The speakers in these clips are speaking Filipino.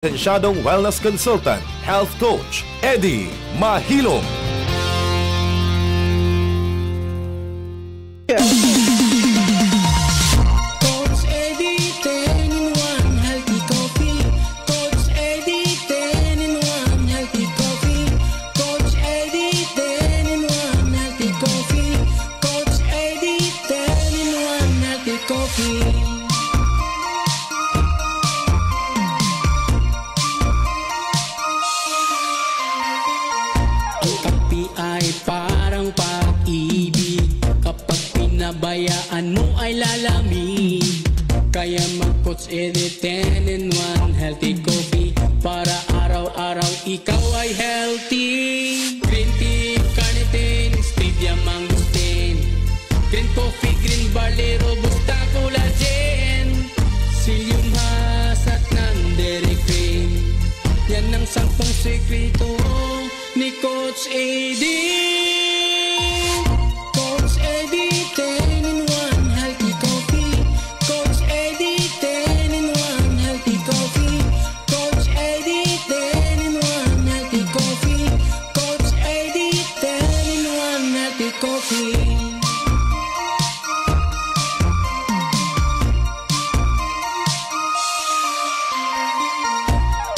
Lisensyadong Wellness Consultant, Health Coach, Eddie Mahilom. Coach Eddie, 10 in 1 healthy coffee. Coach Eddie, 10 in 1 healthy coffee. Coach Eddie, 10 in 1 healthy coffee. Coach Eddie, 10 in 1 healthy coffee. Ang kape ay parang pag-ibig. Kapag pinabayaan mo ay lalamig. Kaya mag-Coach Eddie 10 in 1 healthy coffee. Para araw-araw ikaw ay healthy. Green tea, carnitine, stevia, mangosteen. Green coffee, green barley, robusta, collagen. Psyllium husk at non-dairy cream. Yan ang 10 sekreto ni Coach Eddie. Coach Eddie, 10 in 1 healthy coffee. Coach Eddie, 10 in 1 healthy coffee. Coach Eddie, 10 in 1 healthy coffee. Coach Eddie, 10 in 1 healthy coffee.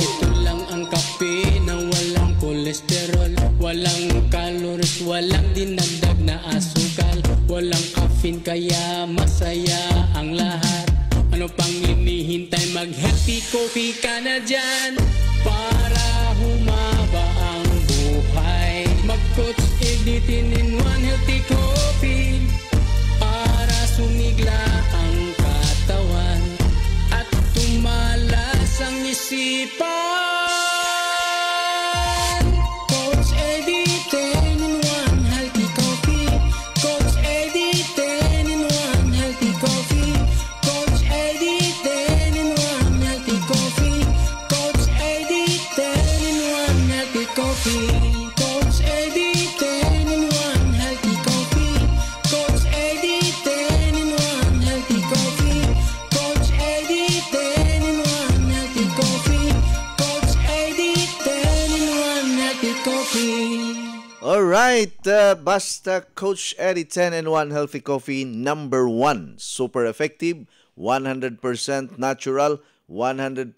Ito lang ang kape na walang kolesterol, walang calories, walang dinagdag na asukal, walang caffeine kaya masaya ang lahat. Ano pang hinihintay, mag-healthy coffee ka na dyan para humaba ang buhay. Mag-Coach Eddie 10 in 1 healthy coffee para sumigla ang katawan at tumalas ang isipan. Coach Eddie 10 in 1 healthy coffee. Coach Eddie 10 in 1 healthy coffee. Coach Eddie 10 in 1 healthy coffee. Coach Eddie 10 in 1 healthy coffee. Coach Eddie 10 in 1 healthy coffee. Coach Eddie 10 in 1 healthy coffee. Coach Eddie 10 in 1 healthy coffee. Coach Eddie 10 in 1 healthy coffee. Alright, basta Coach Eddie 10 in 1 healthy coffee, number 1. Super effective, 100% natural, 100%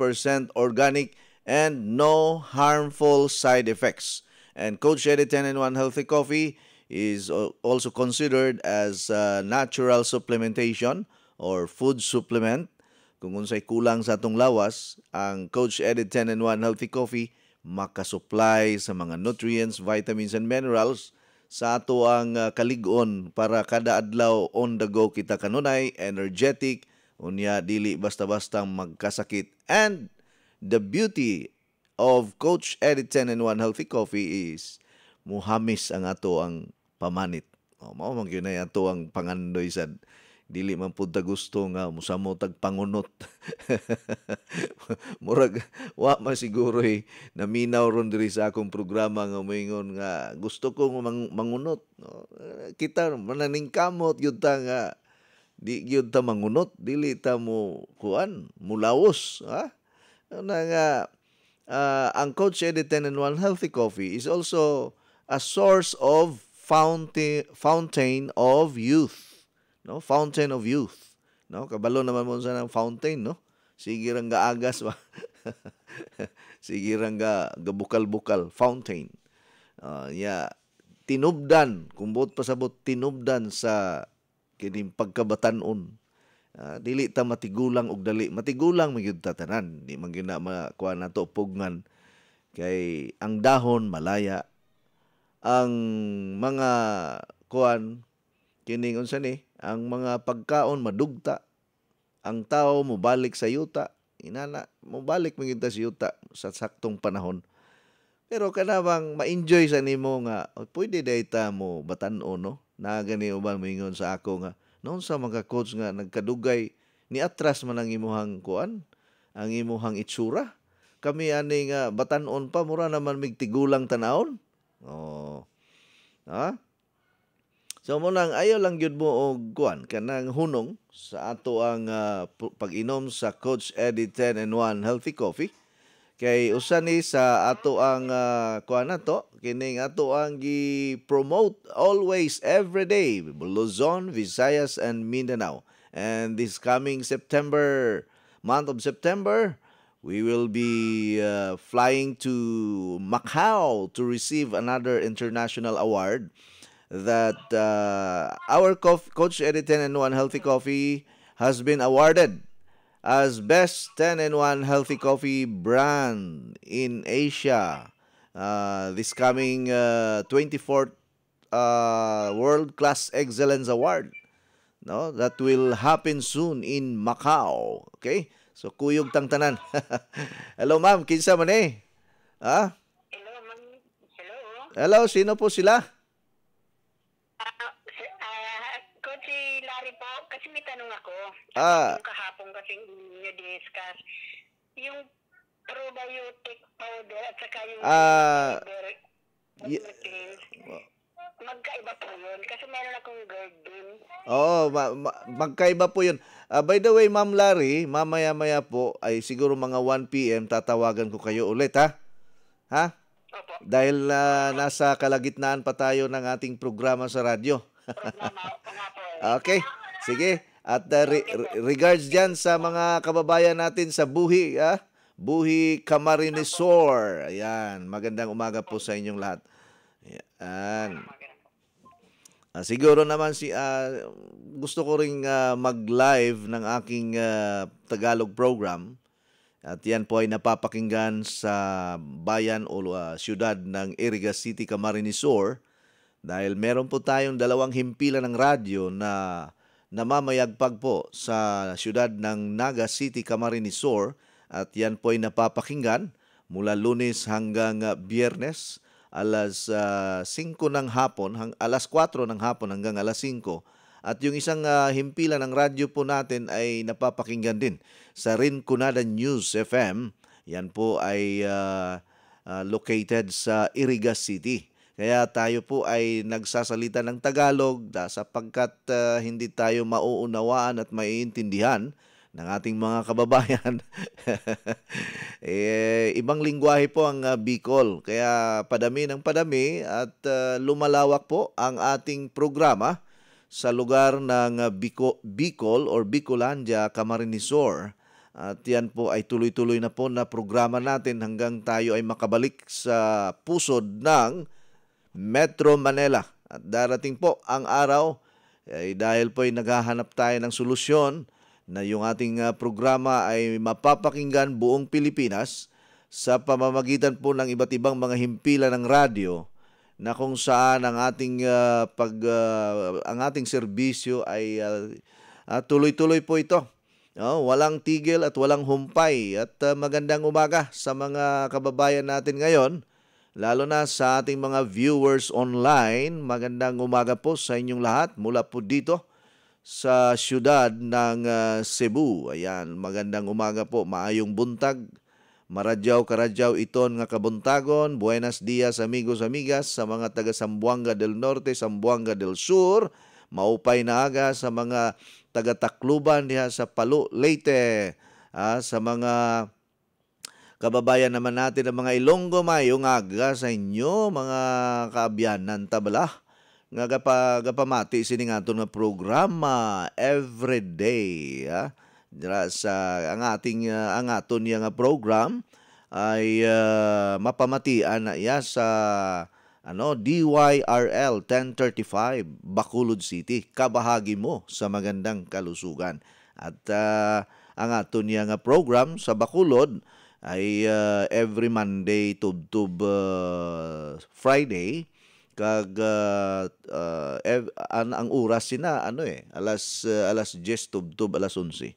organic, and no harmful side effects. And Coach Eddie 10 in 1 healthy coffee is also considered as natural supplementation or food supplement. Kung unsay kulang sa atong lawas, ang Coach Eddie 10 in 1 healthy coffee makasupply sa mga nutrients, vitamins, and minerals sa ato ang kalig-on para kada adlaw on the go kita kanunay, energetic, unya dili basta-basta magkasakit. And the beauty of Coach Eddie 10 in 1 healthy coffee is muhamis ang ato ang pamanit. Mao man gyud na ato ang pangandoy sad. Dili man pud ta gusto nga musamo tag pangunot. Murag wa man siguro naminaw ron diri sa akong programa nga moingon nga gusto ko mangunot. No? Kita mananingkamot gyud ta nga di gyud ta mangunot, dili ta mo kuan, mulawos, ha? Na nga ang Coach Eddie 10 in 1 healthy coffee is also a source of fountain of youth. No, fountain of youth. No, kabalo naman mo sa ng fountain, no? Sige rang gaagas ba. Sige rang gabukal-bukal, fountain. Tinubdan, kumbot pasabot tinubdan sa kining pagkabatanon. Dili ta matigulang og dali. Matigulang magyud ta tanan. Di man gyud na makuha nato pugngan kay ang dahon malaya. Ang mga kuan kining unsa ni, ang mga pagkaon madugta, ang tao mobalik sa yuta, inana mobalik man gyud ta sa yuta sa saktong panahon. Pero kanabang ma-enjoy sa nimo nga pwede day ta mo batan-on, no? Na gani uban moingon sa ako nga noon sa mga coach nga nagkadugay ni atras man ang imuhang kuan, ang imuhang itsura. Kami ani nga batan-on pa mura naman mig tigulang tanawon. Oh. Ha? So mo nang ayaw lang gyud mo og kuan kanang hunong sa ato ang pag-inom sa Coach Eddie 10 in 1 healthy coffee Kay usa ni sa ato ang kuan na to, kining ato ang gi-promote always every day, Luzon, Visayas and Mindanao. And this coming month of September, we will be flying to Macau to receive another international award that our Coach Eddie 10-in-1 Healthy Coffee has been awarded as best 10-in-1 healthy coffee brand in Asia. This coming 24th World Class Excellence Award, no, that will happen soon in Macau. Okay? So kuyog tang tanan. Hello ma'am, kinsa man eh? Ha? Hello, ma'am. Hello. Hello, sino po sila? Coach Larry po, kasi may tanong ako. Ah. Yung kahapon kasi niyo discuss. Yung probiotic powder at saka yung powder, magkaiba po yun. Kasi meron akong GERD din. Oo, magkaiba po yun. By the way, Ma'am Larry, mamaya-maya po ay siguro mga 1 p.m. tatawagan ko kayo ulit, ha? Ha? Opo. Dahil nasa kalagitnaan pa tayo ng ating programa sa radyo. Programa nga po. Okay, sige. At regards dyan sa mga kababayan natin sa Buhi, Buhi Camarinesor. Ayan, magandang umaga po sa inyong lahat. Ayan. Siguro naman gusto ko ring mag-live ng aking Tagalog program. At yan po ay napapakinggan sa bayan o siyudad ng Iriga City, Camarinesor. Dahil meron po tayong 2 himpilan ng radyo na namamayagpag po sa siyudad ng Naga City, Camarinesor. At yan po ay napapakinggan mula Lunes hanggang Biyernes, alas 5 ng hapon, alas 4 ng hapon hanggang alas 5. At yung isang himpilan ng radyo po natin ay napapakinggan din sa Rinconada News FM. Yan po ay located sa Iriga City. Kaya tayo po ay nagsasalita ng Tagalog sapagkat hindi tayo mauunawaan at maiintindihan ng ating mga kababayan. Ibang lingwahe po ang Bicol. Kaya padami ng padami at lumalawak po ang ating programa sa lugar ng Bicol or Bicolandia, Camarinesor. At yan po ay tuloy-tuloy na po na programa natin hanggang tayo ay makabalik sa pusod ng Metro Manila. At darating po ang araw dahil po ay naghahanap tayo ng solusyon na yung ating programa ay mapapakinggan buong Pilipinas sa pamamagitan po ng iba't ibang mga himpilan ng radyo na kung saan ang ating ang ating serbisyo ay tuloy-tuloy po ito. Walang tigil at walang humpay. At magandang umaga sa mga kababayan natin ngayon, lalo na sa ating mga viewers online. Magandang umaga po sa inyong lahat mula po dito sa siyudad ng Cebu. Ayan, magandang umaga po, maayong buntag. Maradyaw karadyaw iton nga kabuntagon. Buenos dias amigos amigas sa mga taga Zamboanga del Norte, Zamboanga del Sur. Maupay na aga sa mga taga Tacloban diha sa Palu, Leyte. Sa mga kababayan naman natin ng mga Ilonggo, mayong aga sa inyo, mga kaabyanan tabala. Nga gapamati sining aton nga programa everyday. Ang aton nga program ay mapamatian na sa DYRL 1035 Bacolod City. Kabahagi mo sa magandang kalusugan. At ang aton nga program sa Bacolod ay every Monday tub Friday kag ang oras sina alas 10 tub alas 11.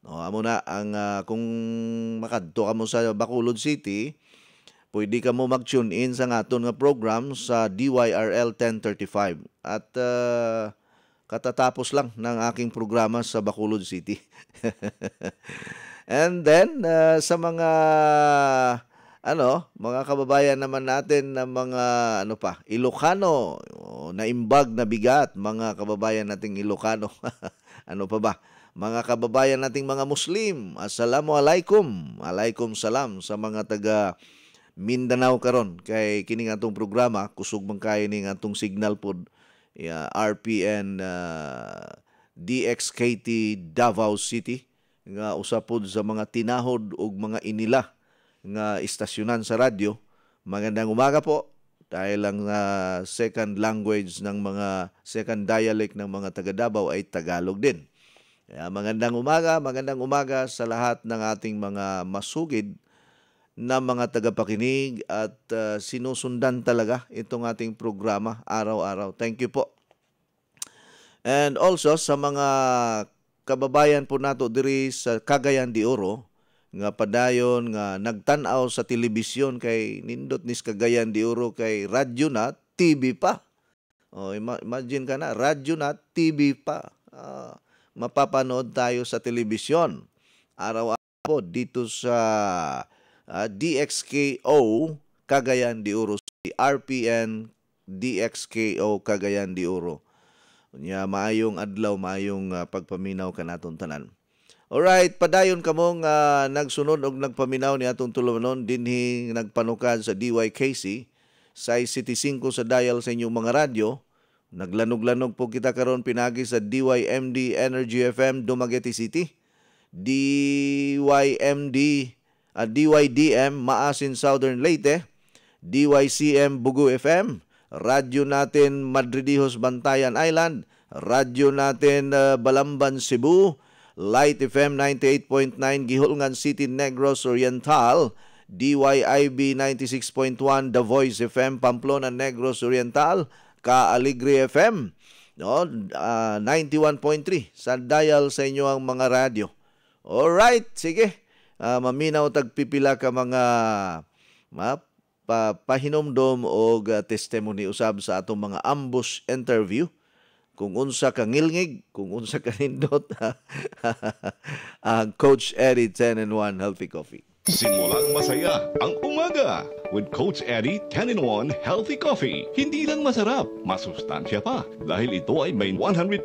No, amo na ang kung makadto ka mo sa Bacolod City, pwede ka mo mag-tune in sa aton nga program sa DYRL 1035 at katatapos lang ng aking programa sa Bacolod City. And then sa mga mga kababayan naman natin na mga Ilocano, naimbag na bigat, mga kababayan nating Ilocano. Ano pa ba? mga kababayan nating mga Muslim, assalamualaikum. Alaikum salam sa mga taga Mindanao karon kay kining atong programa kusog man kay ning atong signal pod RPN DXKT Davao City nga usa pod sa mga tinahod ug mga inila nga istasyonan sa radyo. Magandang umaga po. Dahil ang second language ng mga second dialect ng mga taga Davao ay Tagalog din. Kaya magandang umaga sa lahat ng ating mga masugid na mga tagapakinig at sinusundan talaga itong ating programa araw-araw. Thank you po. And also sa mga kababayan po nato diri sa Cagayan de Oro nga padayon nga nagtan-aw sa telebisyon kay nindot nis Cagayan de Oro kay radyo na TV pa. Oh, imagine ka na, radyo na TV pa. Mapapanood tayo sa telebisyon araw-araw po dito sa DXKO Cagayan de Oro, RPN DXKO Cagayan de Oro. Nya maayong adlaw, maayong pagpaminaw kanaton tanan. Alright, padayon kamong nagsunod og nagpaminaw ni atong tulumanon dinhi nagpanukad sa DYKC sa City 5 sa dial sa inyong mga radyo. Naglanog-lanog po kita karon pinagi sa DYMD Energy FM Dumaguete City, DYDM Maasin Southern Leyte, DYCM Bugu FM, radyo natin Madridihos Bantayan Island, radyo natin Balamban Cebu, Light FM 98.9 Gihulngan City Negros Oriental, DYIB 96.1 The Voice FM Pamplona Negros Oriental, Ka-Aligre FM, no? 91.3 sa dial sa inyo ang mga radyo. Alright, sige. Maminaw tagpipila ka mga pahinomdom o testimony usab sa atong mga ambush interview. Kung unsa ka ngilngig, kung unsa ka nindot, ang Coach Eddie 10-in-1 Healthy Coffee. Simulang masaya ang umaga with Coach Eddie 10-in-1 Healthy Coffee. Hindi lang masarap, masustansya pa dahil ito ay may 100%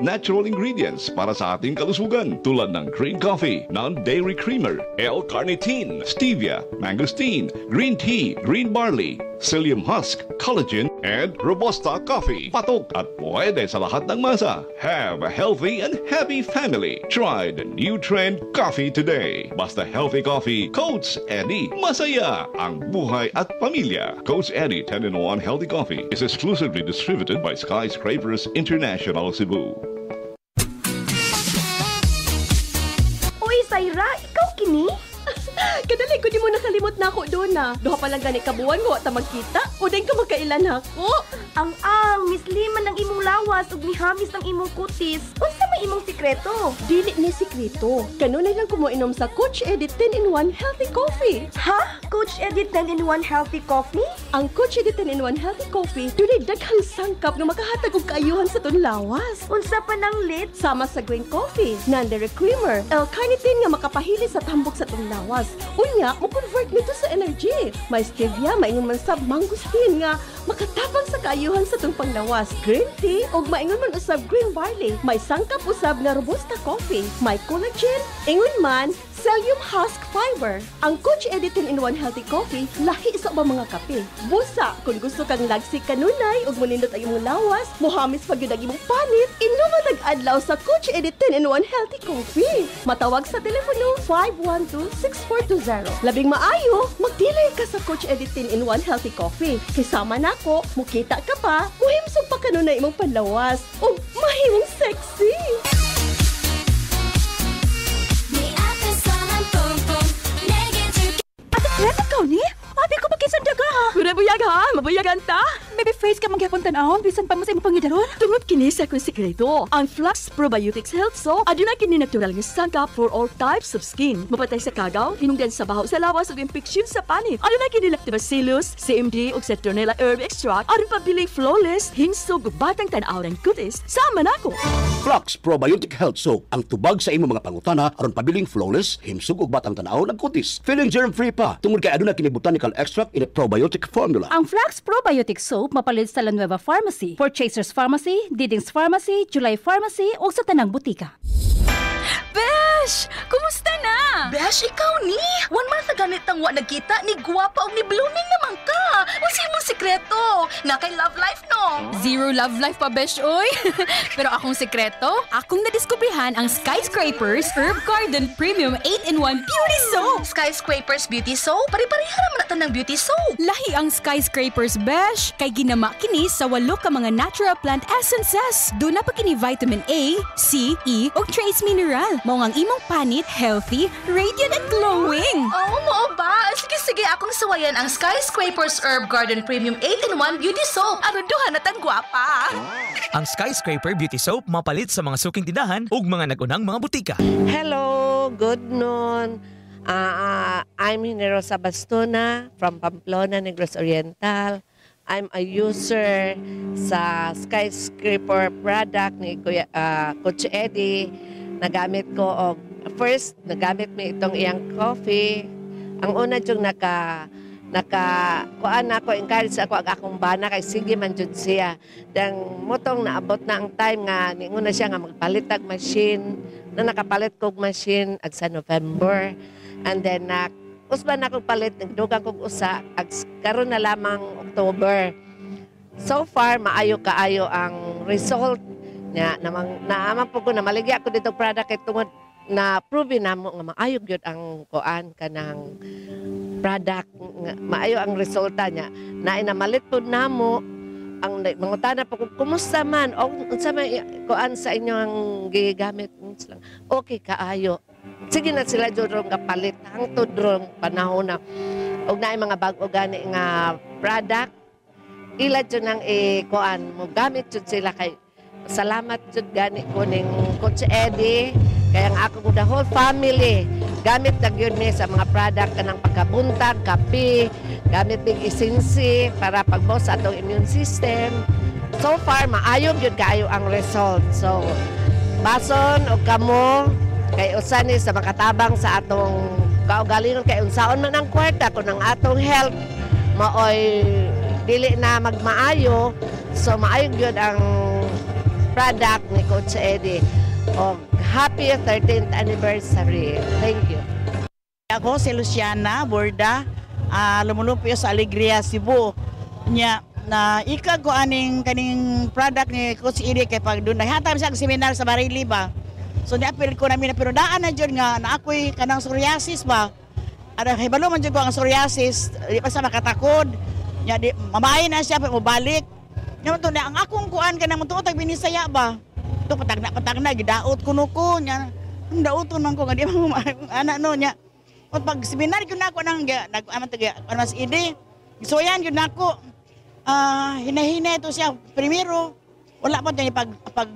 natural ingredients para sa ating kalusugan tulad ng green coffee, non-dairy creamer, L-carnitine, stevia, mangosteen, green tea, green barley, psyllium husk, collagen, and Robusta coffee. Patok at pwede sa lahat ng masa. Have a healthy and happy family. Try the new trend coffee today. Basta healthy coffee, Coach Eddie. Masaya ang buhay at pamilya. Coach Eddie 10-in-1 Healthy Coffee is exclusively distributed by Skyscrapers International Cebu. Uy, Saira, ikaw kini? Kadali ko di mo nakalimot na ako doon na. Duha pa lang gani kabuan mo at magkita. O din ka magkailan ako. Ang misliman ng imong lawas ug nihamis ng imong kutis. Unsa may imong sikreto? Dili ni sikreto. Kanunay lang ko mo inom sa Coach Eddie 10-in-1 Healthy Coffee. Ha? Coach Eddie 10-in-1 Healthy Coffee? Ang Coach Eddie 10-in-1 Healthy Coffee dunay daghang sangkap nga makahatag og kaayuhan sa ton lawas. Unsa pa nang lit? Sama sa green coffee, non-dairy creamer, L-carnitine nga makapahili sa tambok sa ton lawas. Unya, mo convert nito sa energy. May stevia, maingon man sab mangosteen nga makatapang sa kaayuhan sa tong panglawas. Green tea ug maingon man usab green barley. May sangkap usab nga robusta coffee. May collagen, ingon man psyllium husk fiber. Ang Coach Eddie 10-in-1 Healthy Coffee lahi sa ubang mga kape. Busa kung gusto kang lagsik kanunay ug monindot ang imong lawas, mohamis pag yun ang imong panit, inom adlaw sa Coach Eddie 10-in-1 Healthy Coffee. Matawag sa telepono 512-6420. Labing maayo, magdilay ka sa Coach Eddie 10-in-1 Healthy Coffee. Kisama nako, mukita ka pa, muhimsog pa kanunay imong panlawas ug mahimong sexy. Rep ikaw ni? Abi ko magkisan daga ha. Buyag ha, mabuyagan ta. Maybe face ka magyapon tanawon bisan pa mo sa imong panggidaron. Tungod kini sa akong sikreto, ang Flux Probiotics Health Soap aduna kini natural nga sangkap for all types of skin. Mapatay sa kagaw, hinungdan sa baho sa lawas ug infeksyon sa panit. Aduna kini Lactobacillus, CMD ug Citronella herb extract aron pabiling flawless, hinsog ug batang tan-aw ng kutis. Sama nako. Flux Probiotic Health Soap ang tubag sa imong mga pangutana aron pabiling flawless, himsog ug batang tan-aw ng kutis. Feeling germ-free pa tungod kay aduna kini botanical extract in a probiotic formula. Ang Flux Probiotic Soap mapalit sa La Nueva Pharmacy, Purchasers Pharmacy, Diding's Pharmacy, July Pharmacy ug sa tanang butika. Besh! Kumusta na? Besh, ikaw ni? 1 month na ganit ang wa nagkita, ni guwapa o ni blooming naman ka. Unsa imong sikreto? Na kay love life, no? Zero love life pa, Besh, oy. Pero akong sikreto, akong nadiskubrihan ang Skyscrapers Herb Garden Premium 8-in-1 Beauty Soap. Skyscrapers Beauty Soap? Pari-parihara man natin ng beauty soap. Lahi ang Skyscrapers, Besh. Kay ginama kini sa 8 ka mga natural plant essences. Doon na pa kini vitamin A, C, E, o trace mineral. Mao ang imong panit, healthy, radiant at glowing. Oo, mo ba? Sige, akong sawayan ang Skyscrapers Herb Garden Premium 8-in-1 Beauty Soap. Aron duha na tang gwapa. Ang Skyscraper Beauty Soap mapalit sa mga suking tindahan ug mga nagunang mga butika. Hello, good noon. I'm Rosa Bastona from Pamplona, Negros Oriental. I'm a user sa Skyscraper product ni Coach Eddie. Nagamit ko first nagamit mi itong iyang coffee. Ang una jud kuan ako encourage ako akong bana kay sige man jud siya. Dang motong naabot na ang time nga niinguna siya nga magpalit og machine. Na nakapalit kog machine ag sa November. And then usban ako palit nagdugang kog usa ag karon na lamang October. So far maayo kaayo ang result niya namang naama po ko na maligya ako dito product kay tungod na prove na mo nga maayo gyud ang kuan kanang product maayo ang resulta niya na inamalit po namo ang mangutana po kumusta man o unsa may kuan sa inyong gigamit lang okay kaayo sige na sila jud rong kapalit hangtod rong panahon na og naay mga bag-o gani nga product ila jud nang kuan mo gamit jud sila kay salamat jud gani ko ning Coach Eddie kaya ang ako the whole family gamit na yun sa mga product kanang pagkabuntag, kape, gamit big isinsi para pagbaw sa atong immune system. So far, maayo yun kaayo ang result. So, bason o kamo, kay usani sa makatabang sa atong kaugalingon, kay unsaon man ang kwarta kung ang atong health, maoy dili na magmaayo. So, maayo yun ang product ni Coach Eddie. O, happy 13th anniversary. Thank you. Ako si Luciana Borda, lumulupyo sa Alegria, Cebu. Nya na ika ko kaning product ni Coach Eddie kay pag doon nahatag siya ang seminar sa Barili ba. So niapil ko namin pero daan na jud nga na ako'y kanang psoriasis ba. Ada hibalo man jud ko ang psoriasis, di pa sa makatakod. Nya di mamahay na siya mo balik. Nya to na ang akong kuan kanang mutuo tag binisaya ba. To patagna gidaot kuno ko nya daoton man ko nga di mo anak no nya pag seminar gyud nako nang nag-aman tag mas ide gisoyan gyud nako hinahinay to siya primero wala pa tani pag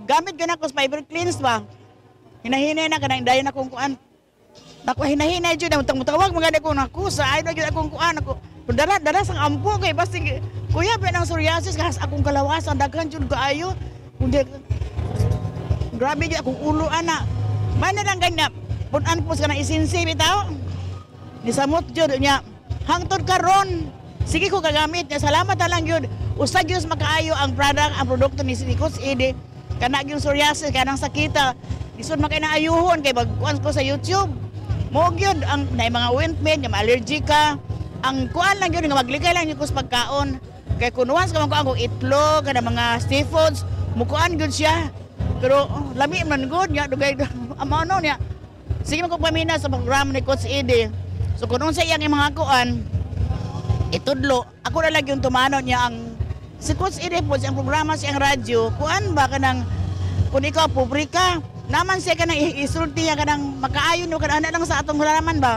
gamit gyud nako sa fiber cleanse ba hinahinay na kanang dayon akong kuan nako hinahinay gyud mutawag maganda ko nako sa ay gyud akong kuan ako dala sang ampo kay basta kuya pa nang psoriasis kas akong kalawasan daghan jud kaayo kundi grabe gyud akong ulo ana. Mana lang ganyan. Punan po sa nang isinsi bitaw. Nisamot jud nya. Hangtod karon. Sige ko gagamit nya. Salamat lang gyud. Usa gyud makaayo ang product, ang produkto ni Coach Eddie. Kana gyud psoriasis kanang sakita. Lisod makay na ayuhon kay bagkuan ko sa YouTube. Mo gyud ang nay mga ointment nga allergy ka. Ang kuan lang gyud nga magligay lang gyud ko sa pagkaon. Kay kun once ka man ko ang itlog kana mga seafoods, mukuan gyud siya. Pero lami man good nya dugay amo no nya. Sige man ko pamina sa program ni Coach Eddie. So kung sa iyang mga kuan itudlo, ako na lang yung tumano niya ang si Coach Eddie po sa programa sa iyang radyo. Kuan ba kanang kung ikaw publika, naman siya kanang isulti niya kanang makaayon no kanang lang sa atong halaman ba.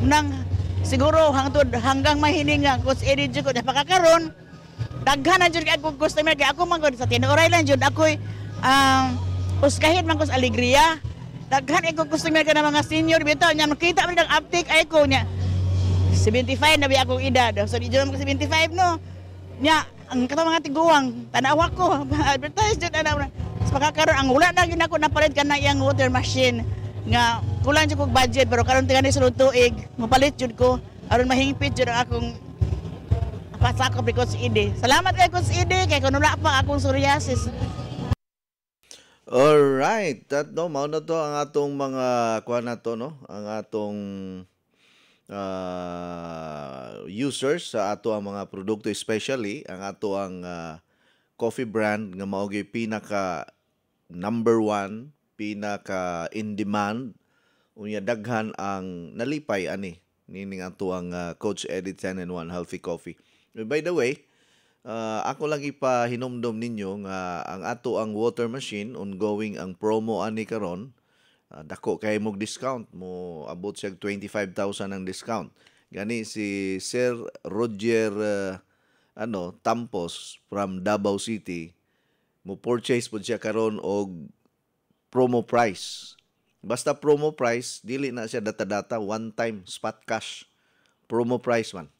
Nang siguro hanggang mahining nga Coach Eddie jud ko napakakaron. Daghan na jud kay ako customer kay ako man sa tinuray lang jud ako'y uskahit man ko sa Alegria. Daghan ko customer ka na mga senior bitaw nya makita man ang uptake ay ko nya 75 na bi akong edad. So di jud mo 75 no. Nya ang katong mga tiguwang tanawa ko advertise jud ana sa makakaroon ang wala na gyud ako napalit kana iyang water machine nga kulang jud kog budget pero karon tingani sulod tuig mapalit jud ko aron mahingpit jud ang akong pasako because Eddie. Salamat kay Coach Eddie kay kuno na pa akong psoriasis. Alright, no, mao na to ang atong mga kuha na to, no? Ang atong users sa ato ang mga produkto, especially ang ato ang coffee brand nga mao gyud pinaka number one, pinaka in demand, unya daghan ang nalipay ani nining ato ang Coach Eddie 10-in-1 Healthy Coffee. By the way, ako lang ipahinumdom ninyo nga ang ato ang water machine ongoing ang promo ani karon. Dako kay mog discount mo, abot siya 25,000 ang discount. Gani si Sir Roger Tampos from Davao City, mo purchase pud siya karon og promo price. Basta promo price, dili na siya data-data, one time spot cash. Promo price man.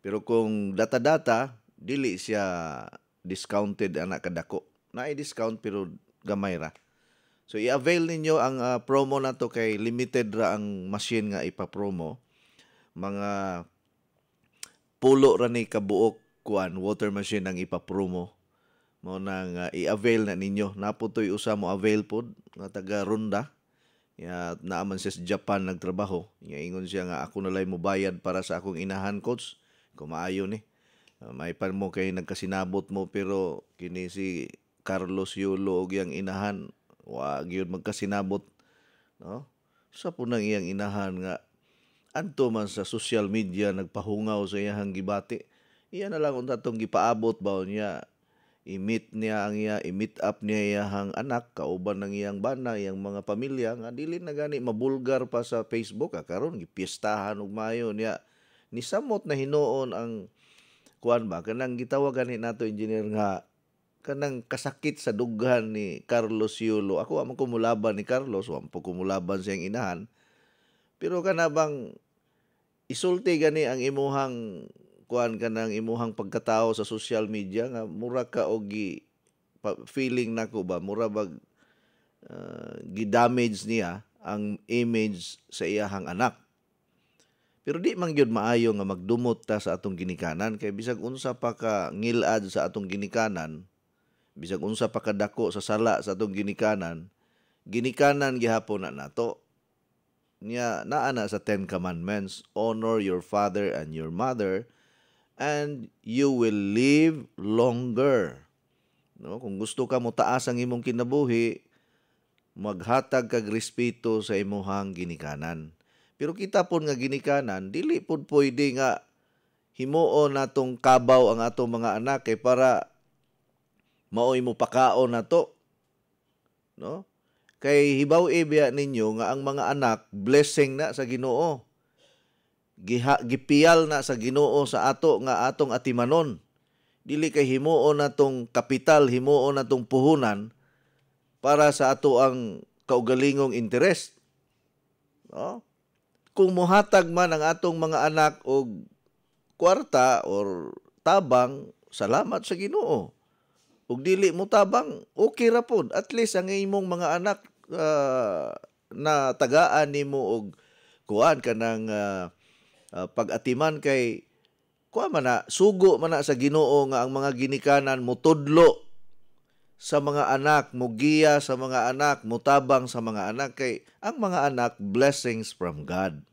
Pero kung data-data, dili siya discounted ana kadako. Naay discount pero gamay ra. So i-avail ninyo ang promo na to kay limited ra ang machine nga ipa-promo. Mga pulo ra ni kabuok kuan water machine ang ipa-promo. Mao nang i-avail na ninyo. Naputoy usa mo avail pod nga taga Ronda. Ya naaman siya sa Japan nagtrabaho. Ingon siya nga ako na lay mo bayad para sa akong inahan, coach. Kumaayo ni. May pan mo kay nagkasinabot mo pero kini si Carlos Yulo og iyang inahan wa gyud magkasinabot, no? Sa po nang iyang inahan nga adto man sa social media nagpahungaw sa iyang gibati. Iya na lang unta tong gipaabot ba niya, i-meet up niya iyang anak kauban ng iyang bana, iyang mga pamilya nga dili na gani mabulgar pa sa Facebook karon gipiestahan og maayo niya. Ni samot na hinuon ang kuan ba kanang gitawag gani nato engineer nga kanang kasakit sa dughan ni Carlos Yulo. Ako amang kumulaban ni Carlos, wa po kumulaban siyang inahan. Pero kanabang isulti gani ang imuhang kuan kanang imuhang pagkatao sa social media nga mura ka og feeling nako ba mura bag gi-damage niya ang image sa iyahang anak. Pero di man gyud maayo nga magdumot ta sa atong ginikanan kay bisag unsa pa ka ngilad sa atong ginikanan, bisag unsa pa kadako sa sala sa atong ginikanan gihapon na nato. Nya naa na sa 10 Commandments, honor your father and your mother and you will live longer. No, kung gusto ka mo taas ang imong kinabuhi, maghatag kag respeto sa imong ginikanan. Pero kita pon nga ginikanan, dili pud pwede nga himuon natong kabaw ang atong mga anak kay para maoy mo pakaon nato, no? Kay hibaw-i biya ninyo nga ang mga anak blessing na sa Ginoo. Gipiyal na sa Ginoo sa ato nga atong atimanon. Dili kay himuon natong kapital, himuon natong puhunan para sa ato ang kaugalingong interest. No? Kung muhatag man ang atong mga anak og kwarta or tabang, salamat sa Ginoo. Ug dili mo tabang, okay ra pod. At least ang imong mga anak na tagaan nimo og kuan kanang pag-atiman kay kuan man na sugo man na sa Ginoo nga ang mga ginikanan mutudlo sa mga anak, mugiya sa mga anak, mutabang sa mga anak kay ang mga anak blessings from God.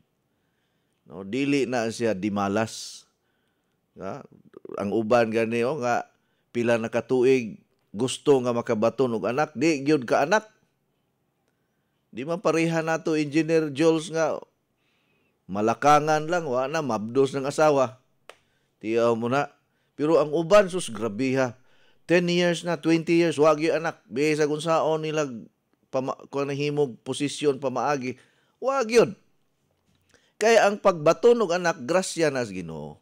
No, dili na siya dimalas. Ang uban gani nga pila na katuig gusto nga makabaton og anak, di gyud ka anak. Di man pareha nato Engineer Jules nga malakangan lang wa na mabdos ng asawa. Tiyaw mo na. Pero ang uban sus grabiha. 10 years na, 20 years wa gyud anak. Bisa kung saon nila kung nahimog posisyon pamaagi. Wa gyud. Kaya ang pagbaton og anak grasya na sa Ginoo.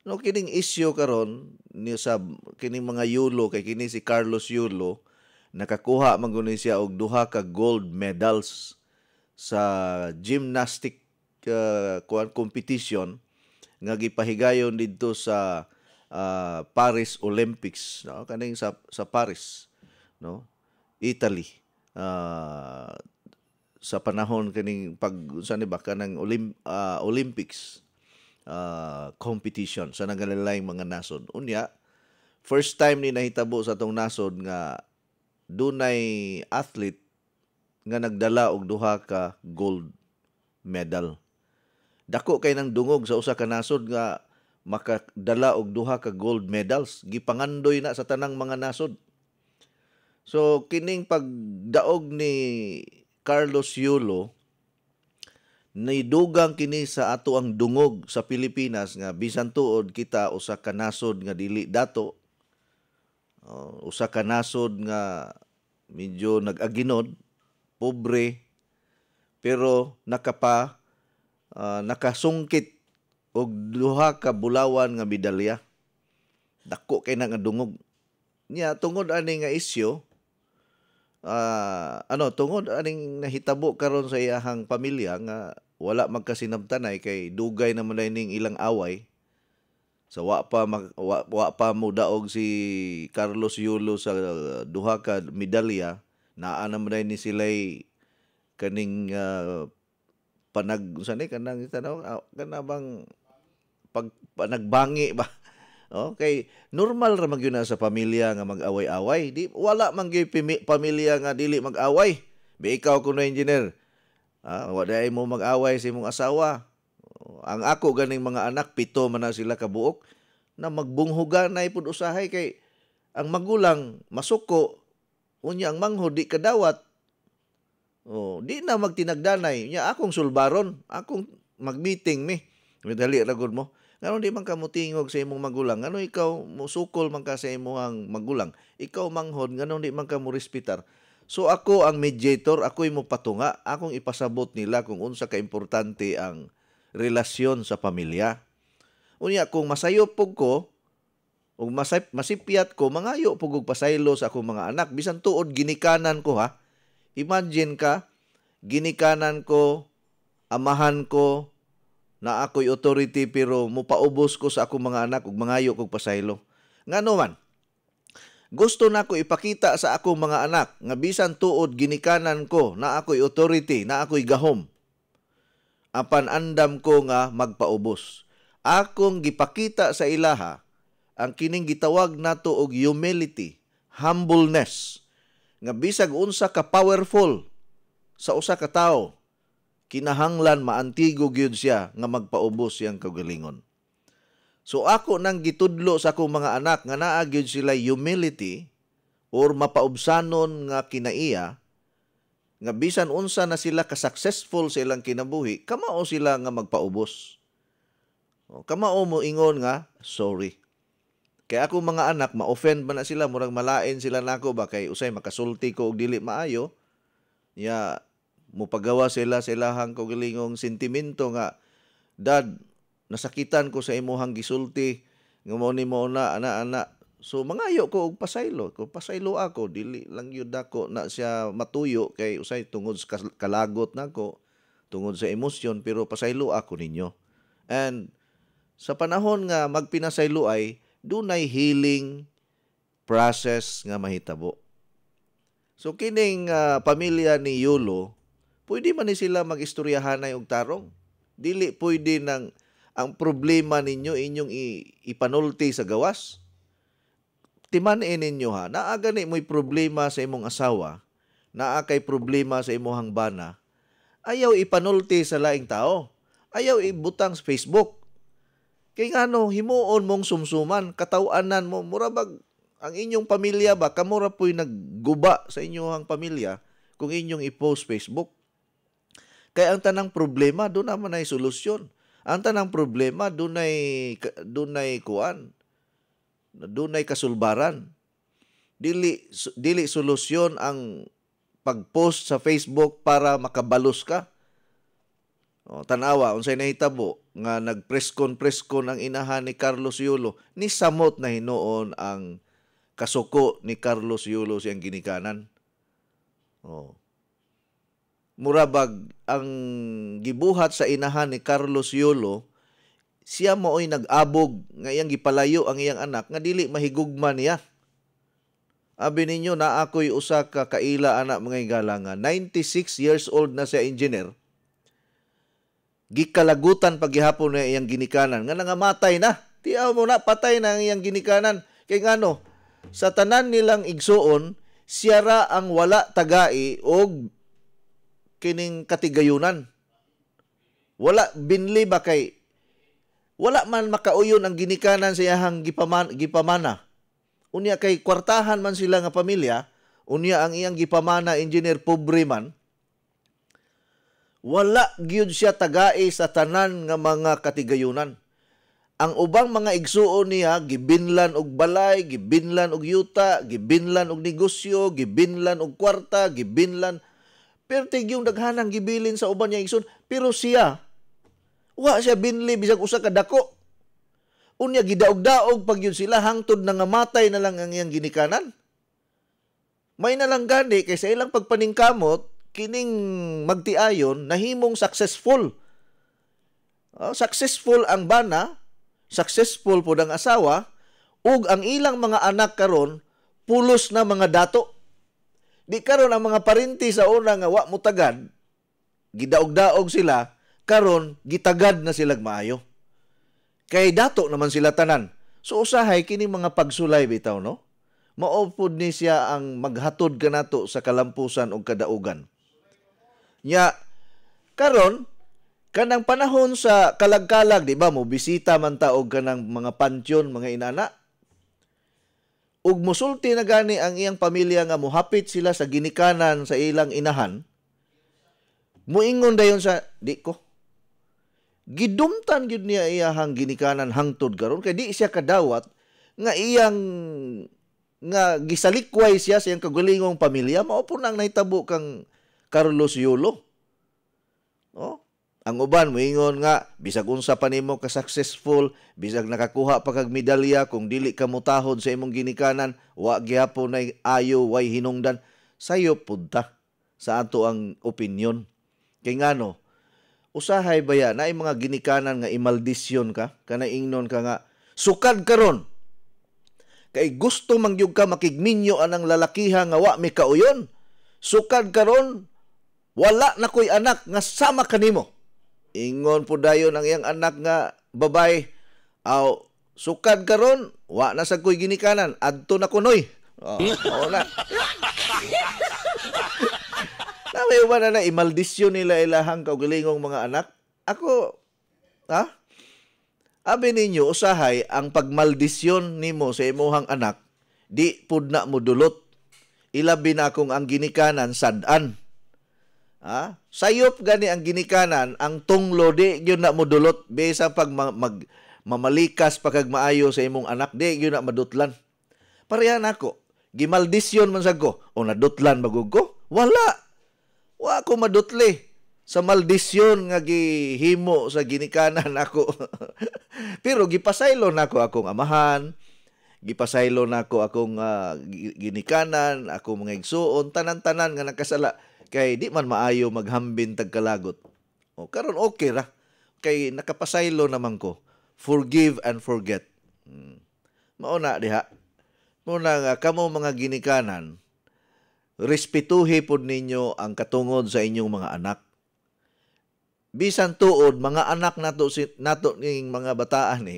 No, kining issue karon ni sa kining mga Yulo kay kini si Carlos Yulo nakakuha man guni siya og 2 ka gold medals sa gymnastic competition nga gipahigayon didto sa Paris Olympics, no? Kaning sa Paris, no? Italy. Sa panahon kaning saan ba kanang Olympics competition sa nagalalayng mga nasod. Unya, first time ni nahitabo sa atong nasod nga dunay athlete nga nagdala og duha ka gold medal. Dako kay nang dungog sa usa ka nasod nga makadala og duha ka gold medals, gipangandoy na sa tanang mga nasod. So kining pagdaog ni Carlos Yulo, nidugang kini sa ato ang dungog sa Pilipinas nga bisan tuod kita usa ka nasod nga dili dato, usa ka nasod nga medyo nag-aginod, pobre, pero nakasungkit og duha ka bulawan nga medalya. Dako kay nga dungog. Nya tungod ani nga isyu, tungod aning nahitabo karon sa iyahang pamilya nga wala magkasinabtanay kay dugay naman na ning ilang away. So wa pa mo daog si Carlos Yulo sa duha ka medalya, naa naman na ni sila'y kaning kanabang panagbangi ba. Okay, normal ra man gyud na sa pamilya nga mag-away-away. Di wala man gyud pamilya nga dili mag-away. Be ikaw kuno engineer, wala mo mag-away sa imong asawa. Ang ako ganing mga anak 7 man na sila kabuok na magbunghugan na ipud usahay kay ang magulang masuko unya ang manghod di kadawat. Di na magtinagdanay. Nya akong sulbaron, akong mag-meeting mi. Dali ra gud mo. Ngano di man ka mutingog sa imong magulang? Ngano ikaw musukol man ka sa imong magulang? Ikaw manghod, ngano di man ka mo respetar? So ako ang mediator, ako'y mo patunga, akong ipasabot nila kung unsa ka importante ang relasyon sa pamilya. Unya kung masayop pug ko ug masipyat ko, mangayo pug og pasaylo sa akong mga anak bisan tuod ginikanan ko ha. Imagine ka, ginikanan ko, amahan ko, na ako'y authority pero mupaubos ko sa akong mga anak ug mangayo kog pasaylo. Ngano man, gusto na ko ipakita sa akong mga anak nga bisan tuod ginikanan ko na ako'y authority, na ako'y gahom. Apan andam ko nga magpaubos. Akong gipakita sa ilaha ang kining gitawag nato og humility, humbleness, nga bisag unsa ka powerful sa usa ka tawo, kinahanglan maantigo gyud siya nga magpaubos siyang kagalingon. So ako nang gitudlo sa akong mga anak nga naa gyud sila humility or mapaubsanon nga kinaiya nga bisan unsa na sila ka-successful sa ilang kinabuhi, kamao sila nga magpaubos. Kamao mo ingon nga sorry. Kaya akong mga anak ma-offend ba na sila, murag malain sila nako ba kay usay makasulti ko og dili maayo. Ya mupagawa sila sa ilahang kaugalingong sentimento nga, Dad, nasakitan ko sa imuhang gisulti, nga mo ni mo na, ana. So, mangayo ko og pasaylo. Kung pasaylo ako, dili lang yun ako na siya matuyo, kay usay tungod sa kalagot nako, tungod sa emosyon, pero pasaylo ako ninyo. And sa panahon nga magpinasaylo ay, dunay healing process nga mahitabo. So, kining pamilya ni Yulo, pwede man ni sila mag-istoryahanay og tarong. Dili pwede nang ang problema ninyo inyong ipanulti sa gawas. Timan-in ninyo ha, naa gani mo'y problema sa imong asawa, naa kay problema sa imong bana, ayaw ipanulti sa laing tao. Ayaw ibutang sa Facebook. Kay ngano, himuon mong sumsuman, katawanan mo, murabag ang inyong pamilya ba, kamura po'y nagguba sa inyong pamilya kung inyong i-post Facebook. Kaya ang tanang problema, doon naman ay solusyon. Ang tanang problema, doon ay kasulbaran. Dili solusyon ang pag-post sa Facebook para makabalos ka. Tanawa, unsay nahitabo nga nagpreskon ang inahan ni Carlos Yulo, ni samot na hinuon ang kasuko ni Carlos Yulo siyang ginikanan. Murabag ang gibuhat sa inahan ni Carlos Yulo, siya mo'y nag-abog nga iyang gipalayo ang iyang anak nga dili mahigugma niya. Abi ninyo na ako'y usa ka kaila anak mga igalangan, 96 years old na siya engineer. Gikalagutan paghihapon na iyang ginikanan nga nangamatay na. Tiyaw mo na, patay na ang iyang ginikanan. Kaya ngano, sa tanan nilang igsuon, siya ra ang wala tagai og kining katigayunan. Wala binli ba kay wala man makauyon ang ginikanan sa iyahang gipamana. Unya kay kwartahan man sila nga pamilya, unya ang iyang gipamana engineer pobre man. Wala gyud siya tagai sa tanan nga mga katigayunan. Ang ubang mga igsuon niya gibinlan og balay, gibinlan og yuta, gibinlan og negosyo, gibinlan og kwarta, gibinlan pertig yung daghanang gibilin sa uban niya igsoon, pero siya wa siya binli bisag usa ka dako. Unya gidaog-daog pag yun sila hangtod na nga matay na lang ang iyang ginikanan. May nalang gani kay sa ilang pagpaningkamot kining magtiayon nahimong successful. Successful ang bana, successful po ang asawa, ug ang ilang mga anak karon pulos na mga dato. Di karon ang mga parinti sa una nga wa mutagad, gidaog-daog sila, karon gitagad na sila maayo. Kay dato naman sila tanan. So usahay kini mga pagsulay bitaw no. Maupod ni siya ang maghatod kanato sa kalampusan ug kadaugan. Nya karon kanang panahon sa kalag-kalag, di ba, mo bisita man ta og kanang mga pansyon, mga inana. Ug musulti na gani ang iyang pamilya nga mohapit sila sa ginikanan sa ilang inahan. Muingon dayon sa di ko. Gidumtan gyud niya iyahang ginikanan hangtod karon kay di siya kadawat nga iyang nga gisalikway siya sa iyang kagulingong pamilya, mao po nang nahitabo kang Carlos Yulo. Ang uban moingon nga bisag unsa pa nimo ka successful, bisag nakakuha pa kag medalya kung dili ka mutahod sa imong ginikanan, wa gyapon nay ayo way hinungdan. Sayo pud ta sa ato ang opinion. Kay ngano, usahay baya na mga ginikanan nga imaldisyon ka, kana ingnon ka nga sukad karon. Kay gusto mangyug ka makigminyo anang lalakiha nga wa mi kauyon. Sukad karon wala na koy anak nga sama kanimo. Ingon po dayon ang iyang anak nga babay, aw sukad karon wa na sa koy ginikanan, adto na kunoy. Na. Naway ba na imaldisyon nila ilahang kaugalingong mga anak? Ako, abi ninyo, usahay, ang pagmaldisyon nimo sa imuhang anak, di pud na mo dulot. Ilabi na kung ang ginikanan sadan. Sayop gani ang ginikanan, ang tunglo, di yun na mo dulot. Besa pag mamalikas pagkag maayo sa imong anak, di yun na madutlan. Parehan ako, gimaldisyon man sa ko, o nadutlan magug ko? Wala. Wa ko madutli sa maldisyon nga gihimo sa ginikanan ako. Pero gipasaylo nako akong amahan, gipasaylo nako akong ginikanan, akong mga igsuon, tanan-tanan nga nakasala kay di man maayo maghambin tagkalagot. O karon okay ra kay nakapasaylo naman ko. Forgive and forget. Mao na diha. Muna nga kamo mga ginikanan, respetuhi pod ninyo ang katungod sa inyong mga anak. Bisan tuod, mga anak nato ning mga bataan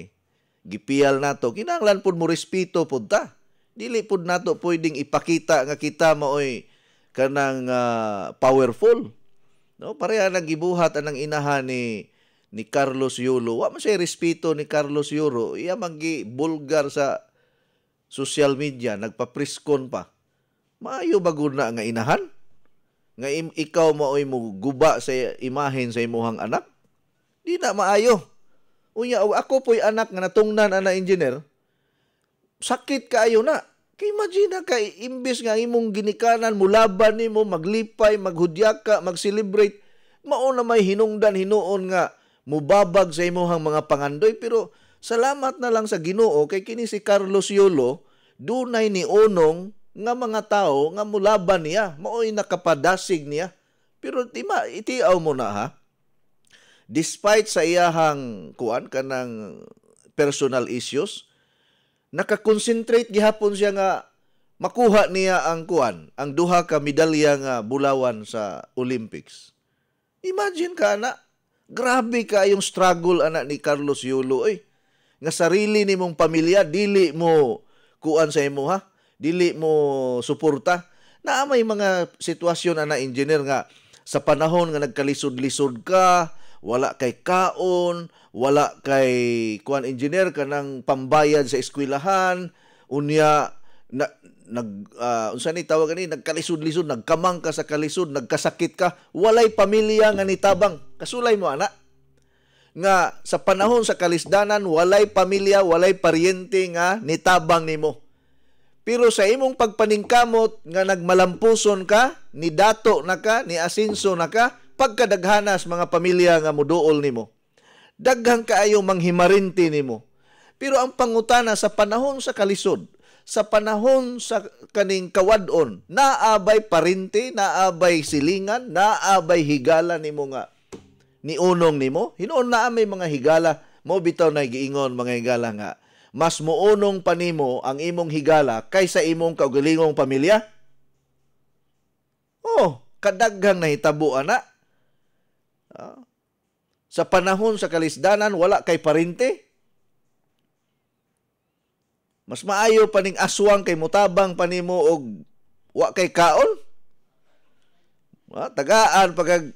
gipiyal nato, kinahanglan pod mo respeto pod ta. Dili pod nato pwedeng ipakita nga kita maoy kanang powerful. No, pareha nang gibuhat anang inahan ni Carlos Yulo. Wa man siya respeto ni Carlos Yulo, iya manggi bulgar sa social media, nagpapriskon pa. Maayo ba gud na nga inahan? Nga ikaw maoy mo guba sa imahen sa imuhang anak? Di na maayo. Unya, ako po'y anak nga natungnan ana engineer, sakit kaayo na. Kay imagine ka, imbis nga imong ginikanan, mulaban nimo, maglipay, maghudyaka, mag-celebrate, mao na may hinungdan, hinuon nga, mubabag sa imuhang mga pangandoy. Pero salamat na lang sa Ginoo kay kini si Carlos Yulo, dunay ni onong nga mga tao nga mulaban niya, maoy nakapadasig niya. Pero itiaw mo na ha. Despite sa iyahang kanang personal issues, nakakonsentrate gihapon siya nga makuha niya ang ang duha ka medalya nga bulawan sa Olympics. Imagine ka na, grabe ka yung struggle ana ni Carlos Yulo nga sarili nimong pamilya dili mo kuan sa imo ha. Dili mo suporta. Na may mga sitwasyon ana engineer nga sa panahon nga nagkalisod-lisod ka, wala kay kaon, wala kay kuan engineer kanang pambayad sa eskwelahan, unya unsa ni tawag ani, nagkalisod-lisod, nagkamang ka sa kalisod, nagkasakit ka, walay pamilya nga nitabang. Kasulay mo ana nga sa panahon sa kalisdanan walay pamilya, walay paryente nga nitabang nimo. Pero sa imong pagpaningkamot nga nagmalampuson ka, ni dato na ka, ni asinso na ka, pagkadaghanas mga pamilya nga muduol nimo. Daghang kaayo manghimarinti nimo. Pero ang pangutana sa panahon sa kalisod, sa panahon sa kaning kawadon, naabay parinti, naabay silingan, naabay higala nimo nga niunong nimo. Hinuon na may mga higala, mo bitaw na giingon mga higala nga mas muunong pa nimo ang imong higala kaysa imong kaugalingong pamilya. Oh, kadaghang nahitabo ana. Sa panahon sa kalisdanan wala kay parinte. Mas maayo pa ning aswang kay mutabang pa nimo og wa kay kaon. Tagaan pagag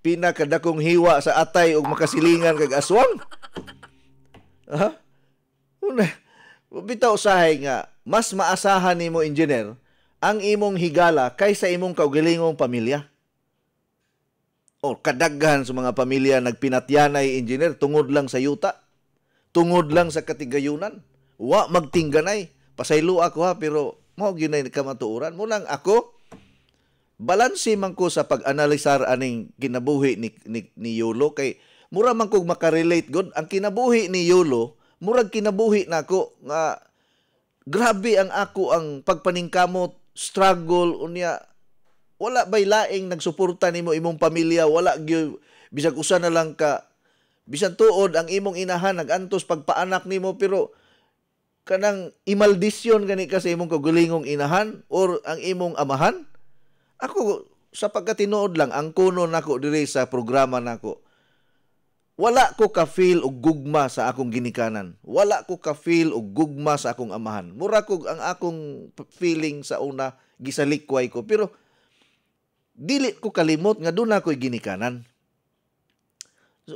pinakadakong hiwa sa atay og makasilingan kag aswang. Bitaw usahay nga mas maasahan nimo engineer ang imong higala kaysa imong kaugalingong pamilya. O kadaghan sa mga pamilya nagpinatyanay engineer tungod lang sa yuta, tungod lang sa katigayunan, wa magtingganay. Pasaylo ako ha, pero mao gyud nay kamatuoran mo lang ako. Balanse man ko sa pag-analisar aning kinabuhi ni Yolo kay mura man kog makarelate god ang kinabuhi ni Yolo. Murag kinabuhi nako nga grabe ang ako ang pagpaningkamot, struggle unya wala bay laing nagsuporta nimo imong pamilya, wala gyud bisag usa na lang ka bisan tuod ang imong inahan nagantos pagpaanak nimo pero kanang imaldisyon gani ka sa imong kagulingong inahan or ang imong amahan. Ako sa pagkatinuod lang ang kuno nako diri sa programa nako. Wala ko ka-feel og gugma sa akong ginikanan. Wala ko ka-feel og gugma sa akong amahan. Mura ko ang akong feeling sa una, gisalikway ko. Pero, dili ko kalimot nga doon ako'y ginikanan.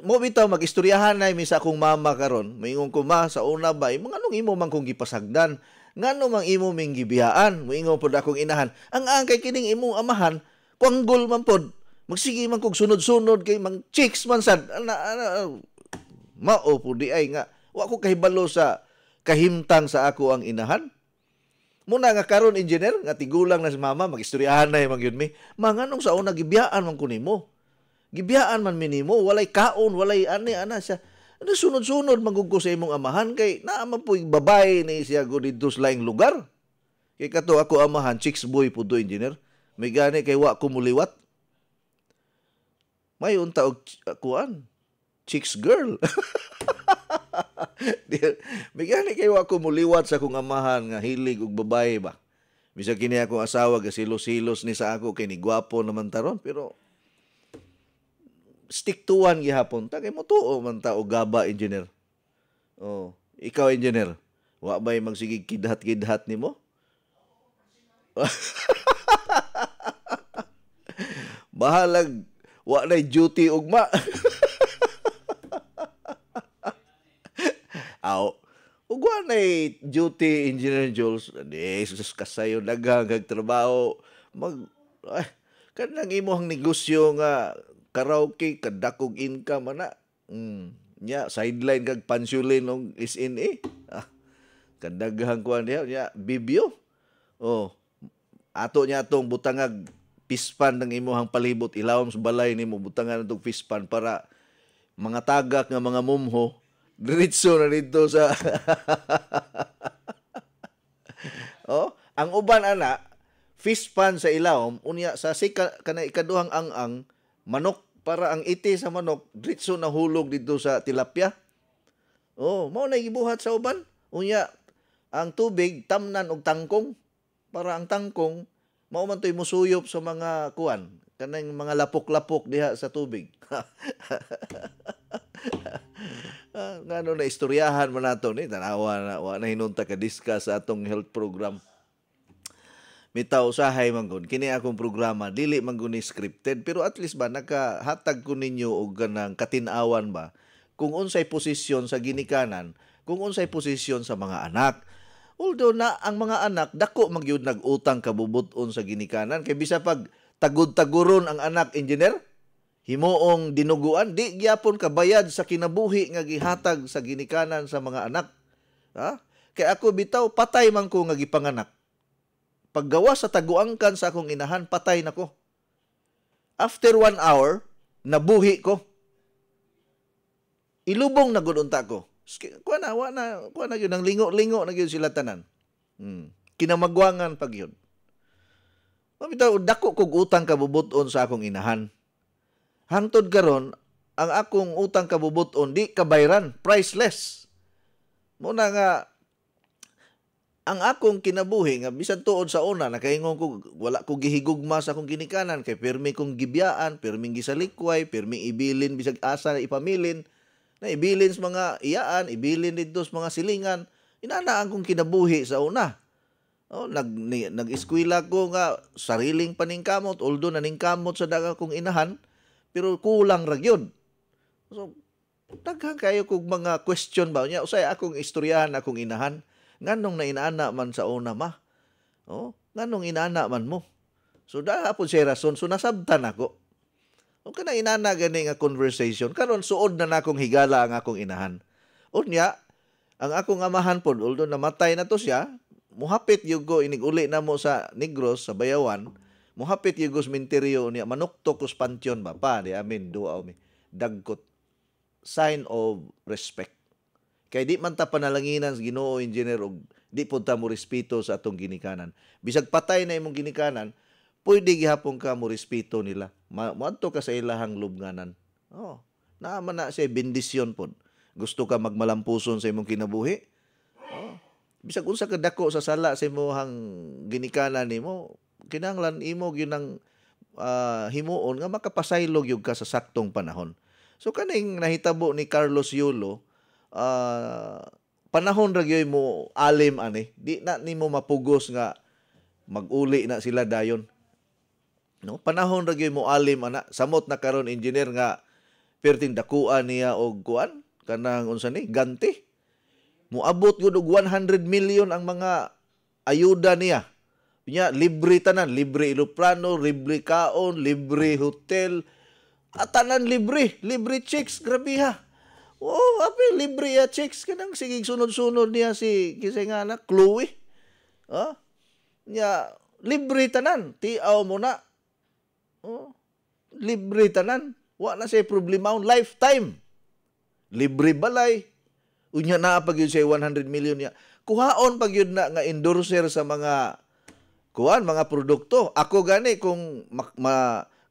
Mo bitaw, mag-istoryahan na sa akong mama karon. Maingon ko, ma, sa una ba, mga anong imo man kong gipasagdan? Nga ano mang imo ming gibiyaan? Maingon po akong inahan. Ang angkay kining imong amahan, kuanggol man pod. Magsige man kog sunod-sunod kay mang chicks man sad mao po di ay nga wa ko kahibalo sa kahimtang sa ako ang inahan. Muna nga karon engineer nga tigulang na si mama magistoryahan na man gyud mi. Manganong sa una gibiyaan man ko nimo. Gibiyaan man mi nimo walay kaon walay ana siya. Ano sunod-sunod magug ko sa imong amahan kay naa man po'y babae ni siya go didto sa laing lugar. Kay kato ako amahan chicks boy pud engineer. May gani kay wa ko muliwat. May unta og kuan chicks girl. May gani kay wa ko muliwat sa akong amahan nga hilig og babae ba. Bisag kini akong asawa ga silos-silos ni sa ako kay ni gwapo naman taron pero stick to one gihapon ta kay motuo man ta og gaba engineer. Oh, ikaw engineer, wa bay magsigig kidhat-kidhat nimo? Bahalag wa na duty ugma. Aw. Ug wa na duty engineer Jules. Jesus kasayo daghang trabaho. Kanang imong negosyo nga karaoke kadakog income ana. Nya sideline kag pansulin og SNA. Kadaghang kuan diha bibyo. Oh. Ato nya atong butangag pispan ng imuhang palibot ilawom sa balay nimo butangan natong pispan para mga tagak nga mga mumho diretso na dito sa oh ang uban ana pispan sa ilawom unya sa kana ikaduhang ang manok para ang iti sa manok diretso na hulog dito sa tilapia. Oh mao na gibuhat sa uban unya ang tubig tamnan og tangkong para ang tangkong mao man to'y musuyop sa mga kuan, kanang mga lapok-lapok diha sa tubig. Ngano na istoryahan man nato ni tanawa na wa na hinunta ka discuss sa atong health program. mitaw usahay man gud kini akong programa dili man gud ni scripted pero at least ba nakahatag ko ninyo og ganang katin-awan ba kung unsay posisyon sa ginikanan, kung unsay posisyon sa mga anak. Although na ang mga anak dako magyud nag-utang kabubut-on sa ginikanan kay bisa pag tagud-taguron ang anak engineer himuong dinuguan di gyapon kabayad sa kinabuhi nga gihatag sa ginikanan sa mga anak. Ha? Kay ako bitaw patay man ko nga gipanganak. Paggawa sa taguangkan sa akong inahan, patay na ko. After 1 hour, nabuhi ko. Ilubong na gudunta ko. Kuha na yun, ang lingo-lingo na yun sila tanan. Kinamagwangan pag yun. Mabitaw, dako kog utang kabubuton sa akong inahan. Hangtod karon ang akong utang kabubuton, di kabayran, priceless. Muna nga, ang akong kinabuhi nga bisan tuod sa una nakaingon ko wala ko gihigugma sa akong ginikanan kay permi kong gibiyaan, perming gisalikway, perming ibilin bisag asa na ipamilin, na ibilin sa mga iyaan, ibilin dito sa mga silingan. Inana ang kong kinabuhi sa una. Oh, nag-eskwela ko nga sariling paningkamot, although naningkamot sa daga kong inahan, pero kulang ra gyud. So daghang kayo kog mga question ba nya usay akong istoryahan akong inahan. Nganong na inaana man sa una ma? Oh, nganong inaana man mo? So hapon siya rason, so nasabtan ako. O kana inana gani nga conversation, karon suod na nakong higala ang akong inahan. Unya, ang akong amahan pod, although namatay na to siya, muhapit yugo inig-uli na mo sa Negros, sa Bayawan, muhapit yugo sa minteryo niya, manuktok kus pantyon ba? Pa, di amin, duaw mi. Dagkot. Sign of respect. Kay di man ta panalanginan sa Ginoo engineer og di pud ta mo respeto sa atong ginikanan. Bisag patay na imong ginikanan, pwede gihapon ka mo respeto nila. Moadto ka sa ilahang lubnganan. Oh, naaman na siya bendisyon pod. Gusto ka magmalampuson sa imong kinabuhi? Oh, bisag unsa ka dako sa sala sa imong ginikanan nimo, kinahanglan imo gyud ang himuon nga makapasaylog yug ka sa saktong panahon. So kaning nahitabo ni Carlos Yulo, panahon ra gyud mo alim ani, di na nimo mapugos nga maguli na sila dayon. No, panahon ra gyud mo alim ana, samot na karon engineer nga perting dakuan niya og kuan kanang unsa ni ganti. Moabot gyud og 100 million ang mga ayuda niya. Nya libre tanan, libre eroplano, libre kaon, libre hotel, at tanan libre chicks, grabe ha. Oh, api libre ya chicks kanang sige sunod-sunod niya si kisay nga na Chloe. Nya libre tanan, tiaw mo na. Oh, libre tanan. Wa na say problema lifetime. Libre balay. Unya na pag yun siya 100 million niya. Kuhaon pag yun na nga endorser sa mga mga produkto. Ako gani kung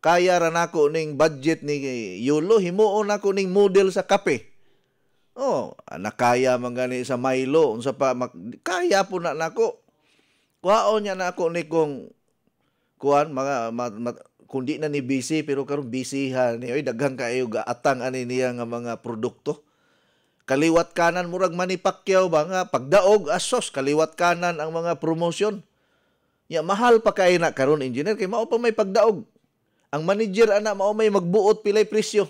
kaya ra nako ning budget ni Yulo, himuon ako ning model sa kape. Oh, nakaya man gani sa Milo, unsa pa kaya po na nako. Kuhaon niya na ako ni kung kundi na ni busy pero karon busy ha ni oy daghang kaayo gaatang ani niya nga mga produkto. Kaliwat kanan murag Manny Pacquiao ba nga pagdaog asos kaliwat kanan ang mga promotion. Ya mahal pa kay na karon engineer kay mao pa may pagdaog. Ang manager ana mao may magbuot pilay presyo.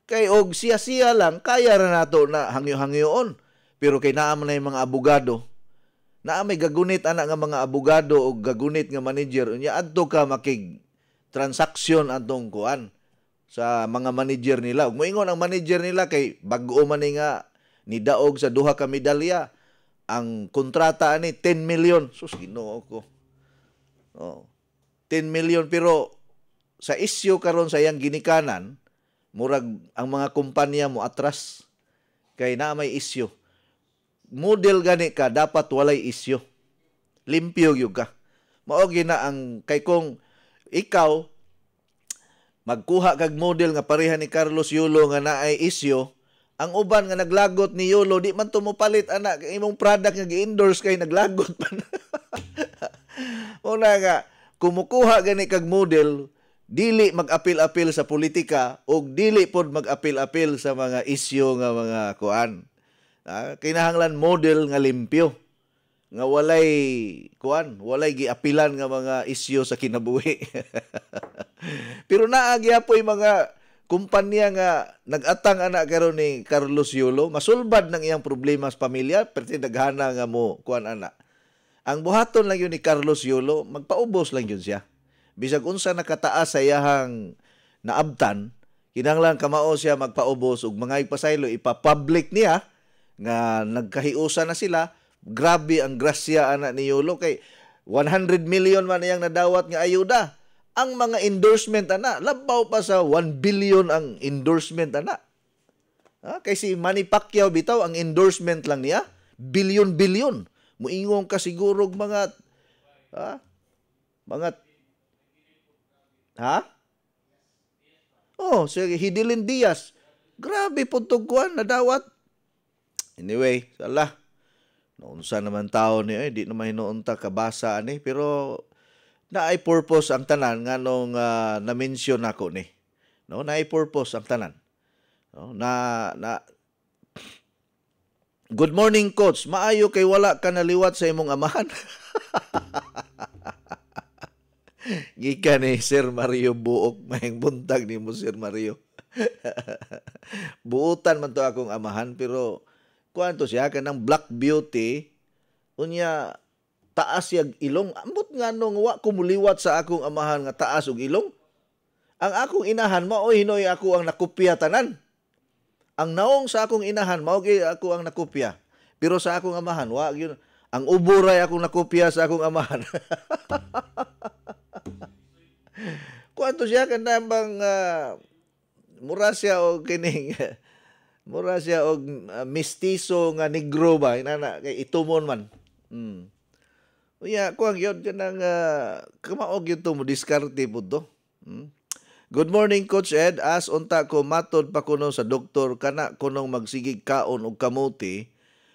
Kay og siya lang kaya ra nato na hangyo-hangyoon. Pero kay naa man na mga abogado. Naa may gagunit ana nga mga abogado og gagunit nga manager unya adto ka makig transaksyon atong kuan sa mga manager nila. Ug moingon ang manager nila kay bag-o man ni nga nidaog sa duha ka medalya. Ang kontrata ani 10 million. Sus Ginoo ko. Oh. 10 million pero sa isyu karon sa iyang ginikanan murag ang mga kumpanya mo atras kay naa may isyu. Model gani ka dapat walay isyu. Limpyo gyud ka. Mao gina ang kay kung ikaw magkuha kag model nga pareha ni Carlos Yulo nga naay isyu, ang uban nga naglagot ni Yulo di man tumupalit ana imong product nga gi-endorse kay naglagot pa. Una nga kumukuha gani kag model dili mag-apil-apil sa politika o dili pod mag-apil-apil sa mga isyu nga mga kuan. Kinahanglan model nga limpyo. nga walay giapilan nga mga isyu sa kinabuhi. Pero naagya po yung mga kumpanya nga nag-atang anak karon ni Carlos Yulo, masulbad ng iyang problema sa pamilya, pero daghana nga mo kuan anak. Ang buhaton lang yun ni Carlos Yulo, magpaubos lang yun siya. Bisag unsa nakataas sa iyahang naabtan, kinahanglan kamao siya magpaubos ug mga ipasaylo ipapublic niya nga nagkahiusa na sila. Grabe ang grasya anak ni Yulo kay 100 million man iyang nadawat nga ayuda. Ang mga endorsement ana, labaw pa sa 1 billion ang endorsement ana. Kay si Manny Pacquiao bitaw ang endorsement lang niya billion. Muingong ka siguro mga sige Hidilyn Diaz. Grabe puntog kuan nadawat. Anyway, sala. Naunsa naman tao ni di naman hinuunta kabasa ani pero naay purpose ang tanan nganong na-mention ako ni. No, naay purpose ang tanan. No, Good morning coach. Maayo kay wala ka naliwat sa imong amahan. Gikan ni Sir Mario Buok mahing buntag nimo Sir Mario. Buutan man to akong amahan pero kuanto siya kanang Black Beauty unya taas yag ilong. Ambot nga nung wa ko muliwat sa akong amahan nga taas og ilong. Ang akong inahan mao hinoy ako ang nakopya tanan. Ang naong sa akong inahan mao ako ang nakopya. Pero sa akong amahan wa gyud. Ang uboray akong nakopya sa akong amahan. Kuanto siya kanang mura siya og kining mura siya og mestizo nga negro ba inana kay itumon man. Uya kuang yun kanang kamaog yun to mo diskarte pud to. Good morning Coach Ed, as unta ko matod pa kuno sa doktor kana kunong magsigig kaon og kamuti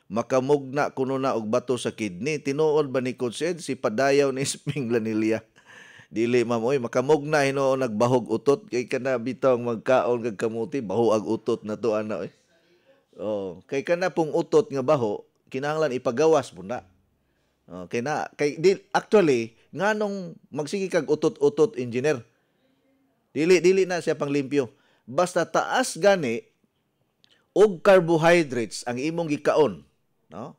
makamugna kuno na og bato sa kidney. Tinuod ba ni Coach Ed si padayaw ni Spring Lanilia? Dili ma'am oy makamugna hinuon nagbahog utot kay kana bitaw magkaon kag kamuti baho ag utot na to ana oy. Kay kana pong utot nga baho kinahanglan ipagawas mo na. Actually nganong magsige kag utot-utot engineer. Dili na siya panglimpyo. Basta taas gani og carbohydrates ang imong gikaon, no?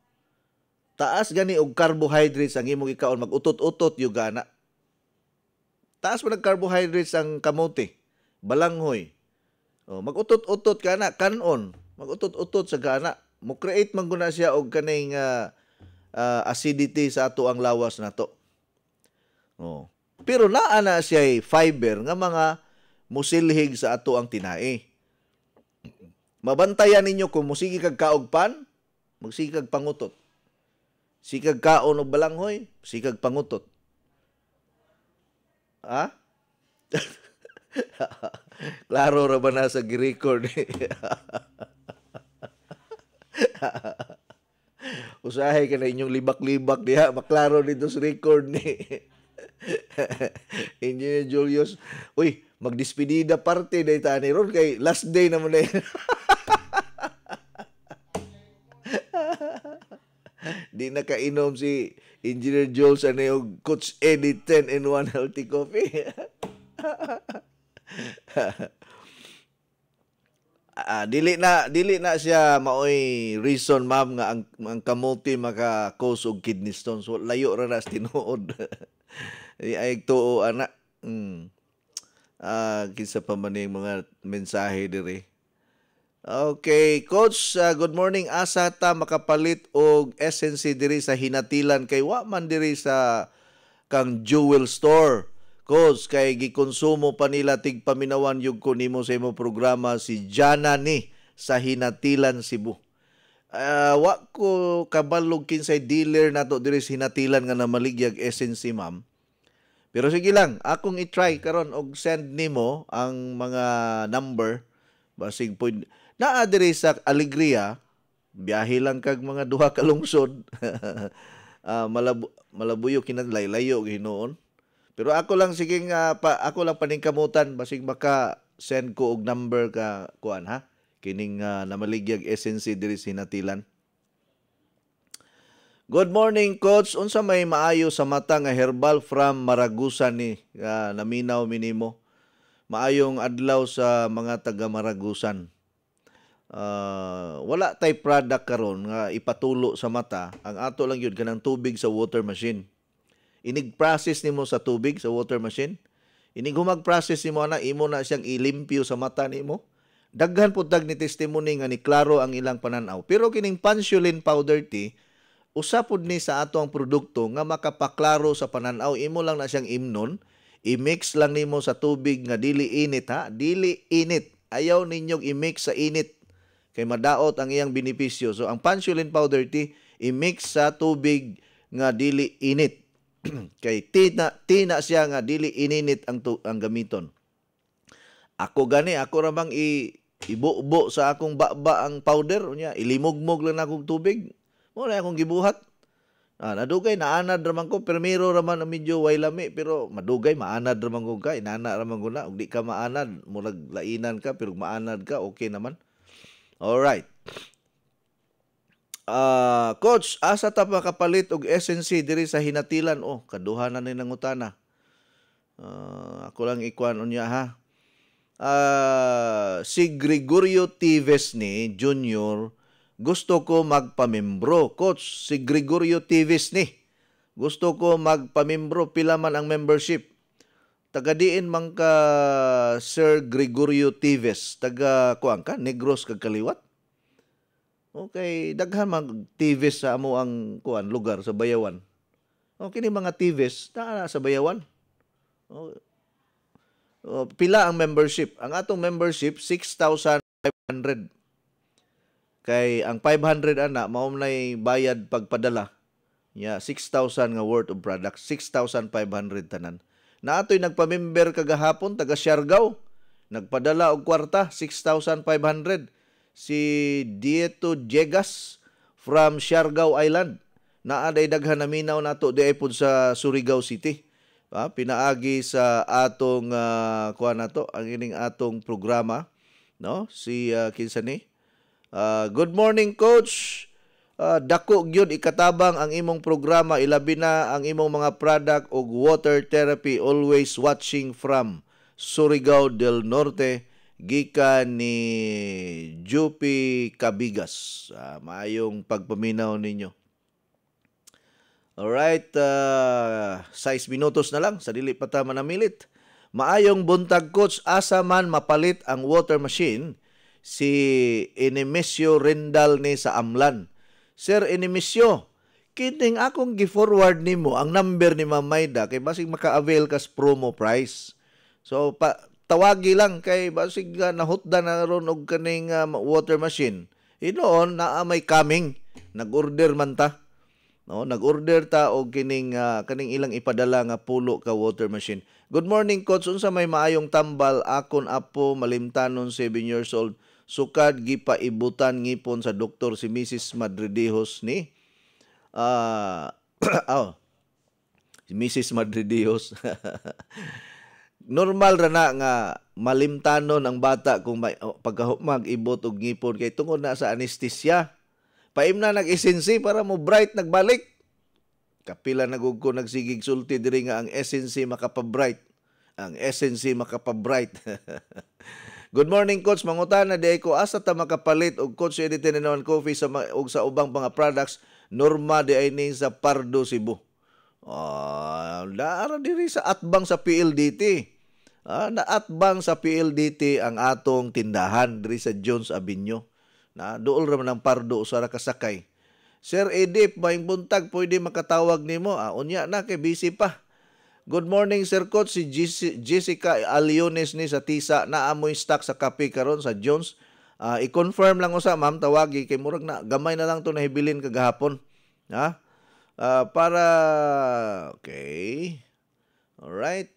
Taas gani og carbohydrates ang imong gikaon mag-utot-utot yung gana. Taas man ang carbohydrates ang kamote, balanghoy. Mag-utot-utot ka na, kanon. Mag-utot-utot sa gana. Mo-create man guna siya og kaning acidity sa ato ang lawas nato. Pero naa na siya fiber nga mga musilhig sa ato ang tinai. Mabantayan ninyo kung musigi kag kaog pan, magsigi kag pangutot. Sikag kaon og balanghoy, sikag pangutot. Klaro ra ba na sa gi-record? Usahay ka na inyong libak-libak diha, maklaro dito sa record ni Engineer Julius. Uy, magdispedida parte day tani ron kay last day naman na yun. Di nakainom si Engineer Jules ano yung Coach Eddie 10-in-1 healthy coffee. Dili na siya maoy reason ma'am nga ang kamote maka-cause og kidney stones. So, layo ra na sa tinuod. Ay tuo ana. Kinsa pa man yung mga mensahe diri. Okay, Coach, good morning. Asa ta makapalit og SNC diri sa hinatilan kay wa man diri sa kang jewel store. Coach, kay gikonsumo pa nila tig paminawan yung kunimo sa imo programa si Jana ni sa hinatilan Cebu. Wa ko kabalog kinsay dealer nato diri sa hinatilan nga namaligyag SNC ma'am. Pero sige lang, akong i-try karon og send nimo ang mga number basig point naa diri sa Alegria, biyahe lang kag mga duha ka lungsod. Malabuyo kinadlaylayo ginoon. Pero ako lang sige ako lang paningkamutan basig maka send ko og number ka kuan ha. Kining namaligyag SNC diri sa hinatilan. Good morning, Coach. Unsa may maayo sa mata nga herbal from Maragusan ni naminaw minimo? Maayong adlaw sa mga taga Maragusan. Wala tay product karon nga ipatulo sa mata. Ang ato lang yun kanang tubig sa water machine. Inig-process nimo sa tubig sa water machine. Inig humag-process nimo na imo na siyang ilimpyo sa mata nimo. Daghan pud dag ni testimony nga ni klaro ang ilang pananaw. Pero kining Pansulin powder tea usapod ni sa ato ang produkto nga makapaklaro sa pananaw. Imo lang na siyang imnon, i-mix lang nimo sa tubig nga dili init ha, dili init. Ayaw ninyong i-mix sa init kay madaot ang iyang benepisyo. So ang Pansulin powder tea i-mix sa tubig nga dili init. Kay tina siya nga dili ininit ang gamiton. Ako ramang ibubo sa akong baba ang powder unya, ilimugmog lang akong tubig. Mo na akong gibuhat. Nadugay naanad raman ko, permiro raman medyo way lami, pero madugay maanad raman ko ka, inana raman ko na. Ug di ka maanad, murag lainan ka, pero maanad ka, okay naman. Alright. Coach, asa ta makapalit og SNC diri sa Hinatilan? Oh, kaduha na ni nangutana. Ako lang ikuan unya ha. Si Gregorio Tives ni Junior, gusto ko magpamembro. Coach, si Gregorio Tives ni. Gusto ko magpamembro. Pila man ang membership? Taga diin man ka Sir Gregorio Tives. Taga kuang ka? Negros kag Kaliwat? Okay, daghan mag Tives sa amo ang kuan lugar sa Bayawan. Okay, ni mga Tives na sa Bayawan. Pila ang membership? Ang atong membership 6,500. Kay ang 500 ana mao nay bayad pagpadala. 6,000 nga worth of products, 6,500 tanan. Na ato'y nagpamember kagahapon taga Siargao. Nagpadala og kwarta 6,500. Si Dieto Jegas from Siargao Island. Naaday daghan naminaw nato di ay pud sa Surigao City. Pinaagi sa atong kuan nato ang ining atong programa, no? Si kinsa ni? Good morning, Coach. Dako gyud ikatabang ang imong programa, ilabi na ang imong mga product og water therapy. Always watching from Surigao del Norte, gikan ni Jupi Cabigas. Maayong pagpaminaw ninyo. Alright, 6 minutos na lang, sa dili pa ta manamilit. Maayong buntag, Coach, asa man mapalit ang water machine si Enemesio Rendal ni sa Amlan. Sir Enemesio, kining akong gi-forward nimo ang number ni Ma'am Maida kay basig maka-avail kas promo price. So tawagi lang kay basig nahutda na ron og kaning water machine. Inoon naa may coming, nag-order man ta. No, nag-order ta og kining kaning ilang ipadala nga pulo ka water machine. Good morning, Coach. Unsa may maayong tambal akon apo malimtanon 7 years old. Sukad gipaibutan ngipon sa doktor si Mrs. Madridijos ni. Si Mrs. Madridijos. Normal ra na nga malimtanon ang bata kung pagkahumag ibot og ngipon kay tungod na sa anesthesia. Paim na nag-SNC para mo bright nagbalik. Kapila nagugko nagsigig sulti diri nga ang SNC makapabright. Ang SNC makapabright. Good morning, Coach. Mangutana di ko asa ta makapalit og Coach Eddie Tenenon Coffee sa og sa ubang mga products norma di ay ni sa Pardo, Cebu. Daara diri sa atbang sa PLDT. Naatbang sa PLDT ang atong tindahan diri sa Jones Avenue. Na dool ra man ang Pardo usara ka sakay. Sir Edip, maing buntag pwede makatawag nimo. Unya na kay busy pa. Good morning, Sir Coach. Si Jessica Aliones ni sa Tisa na amoy stock sa kape karon sa Jones. I-confirm lang usa, ma'am, tawagi kay murag na gamay na lang to nahibilin kagahapon. Para okay. Alright.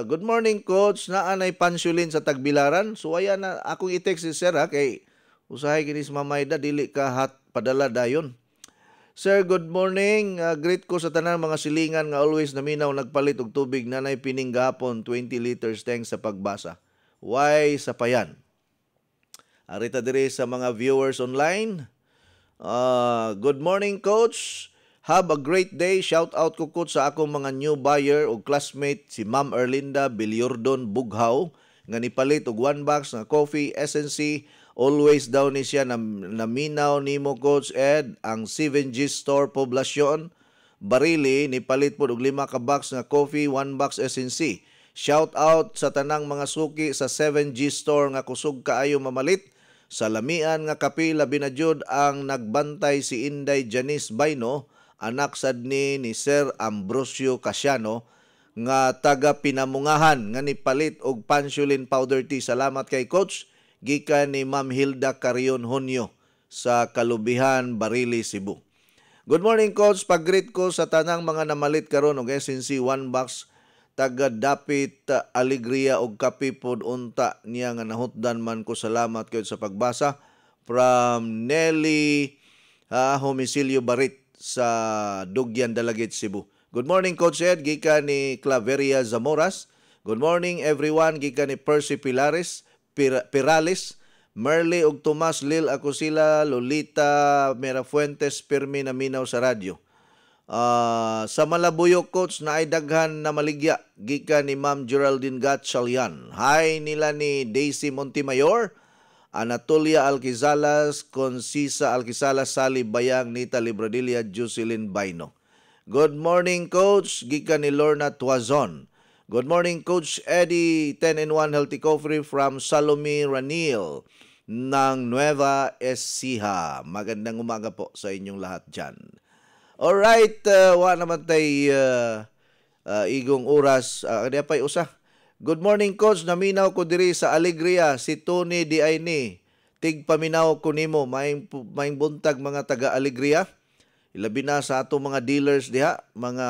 Good morning, Coach. Naanay Pansulin sa Tagbilaran. So ayan na akong i-text si Sir kay usahay kini si Mamayda dili ka padala dayon. Sir, good morning. Greet ko sa tanan mga silingan nga always naminaw nagpalit og tubig nanay pining gahapon 20 liters thanks sa pagbasa. Why sa payan? Arita diri sa mga viewers online. Good morning, Coach. Have a great day. Shout out ko sa akong mga new buyer o classmate si Ma'am Erlinda Bilyordon Bughaw nga nipalit og 1 box nga coffee SNC. Always daw ni siya naminaw nimo Coach Ed ang 7G Store Poblacion. Barili nipalit po og 5 ka box nga coffee, 1 box SNC. Shout out sa tanang mga suki sa 7G Store nga kusog kaayo mamalit. Sa lamian nga kape labi na jud ang nagbantay si Inday Janice Baino, anak sad ni Sir Ambrosio Casiano nga taga Pinamungahan nga nipalit og Pansulin powder tea. Salamat kay Coach. Gikan ni Ma'am Hilda Carion Honyo sa Kalubihan, Barili, Cebu. Good morning Coach. Pag-greet ko sa tanang mga namalit karon og SNC 1 box taga Dapit Alegria og kape pod unta niya nga nahutdan man ko. Salamat kayo sa pagbasa. From Nelly Homisilio Barit sa Dugyan, Dalagit, Cebu. Good morning Coach Ed, gikan ni Claveria Zamoras. Good morning everyone, gikan ni Percy Pirales, Merly og Tomas Lil ako sila, Lolita Merafuentes Pirmi na minaw sa radyo. Sa Malabuyok Coach na ay daghan na maligya, gikan ni Ma'am Geraldine Gatchalian. Hi nila ni Daisy Montemayor, Anatolia Alquizalas, Concisa Alquizalas, Sally Bayang, Nita Libradilla, Jocelyn Baino. Good morning Coach, gikan ni Lorna Tuazon. Good morning Coach Eddie, 10-in-1 Healthy Coffee from Salome Ranil ng Nueva Ecija. Magandang umaga po sa inyong lahat dyan. Alright, wa naman tay igong oras. Kaya pa'y usa. Good morning Coach, naminaw ko diri sa Alegria, si Tony Diayni. Tigpaminaw ko nimo, maing buntag mga taga Alegria. Ilabi na sa ato mga dealers diha, mga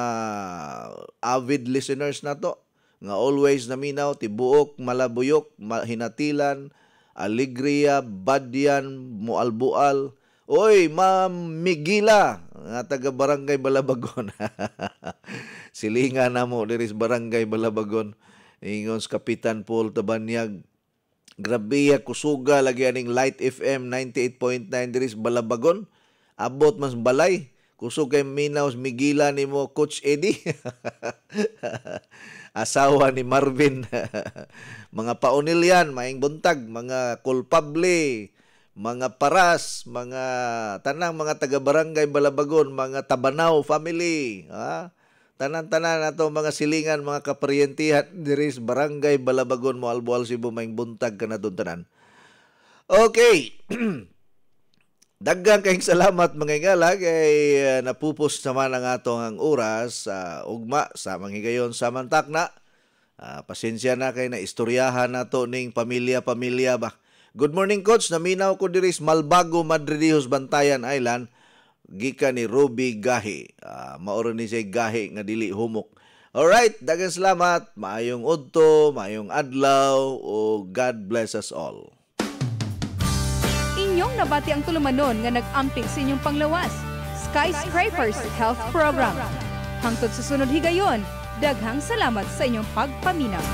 avid listeners na to. Nga always naminaw, Tibuok, Malabuyok, Hinatilan, Alegria, Badyan, Mualbual. Oy, Ma'am Migila, nga taga Barangay Balabagon. Silinga na mo, there is Barangay Balabagon. Ingon sa Kapitan Paul Tabanyag. Grabe kusuga lagi aning Light FM 98.9 there is Balabagon. Abot mas balay. Kusog kay minaw Migila ni mo Coach Eddie. Asawa ni Marvin. Mga paunil yan, maing buntag, mga kulpable, mga paras, mga tanang mga taga-barangay Balabagon, mga Tabanaw family, tanan-tanan nato mga silingan, mga kaparyentihan diris Barangay Balabagon, Mualbual, Cebu, maing buntag ka na doon tanan. Okay. Daggang kayong salamat mga ingala kay napupos naman ang atong ang oras sa ugma sa manghigayon sa mantakna. Pasensya na kay na istoryahan nato ning pamilya-pamilya ba. Good morning Coach, naminaw ko diri sa Malbago, Madridijos, Bantayan Island. Gikan ni Ruby Gahi. Maoro ni siya Gahi nga dili humok. Alright, daghang salamat. Maayong udto, maayong adlaw, o God bless us all. Inyong nabati ang tulumanon nga nag-amping sa inyong panglawas. Skyscrapers Health Program. Hangtod sa sunod higayon, daghang salamat sa inyong pagpaminaw.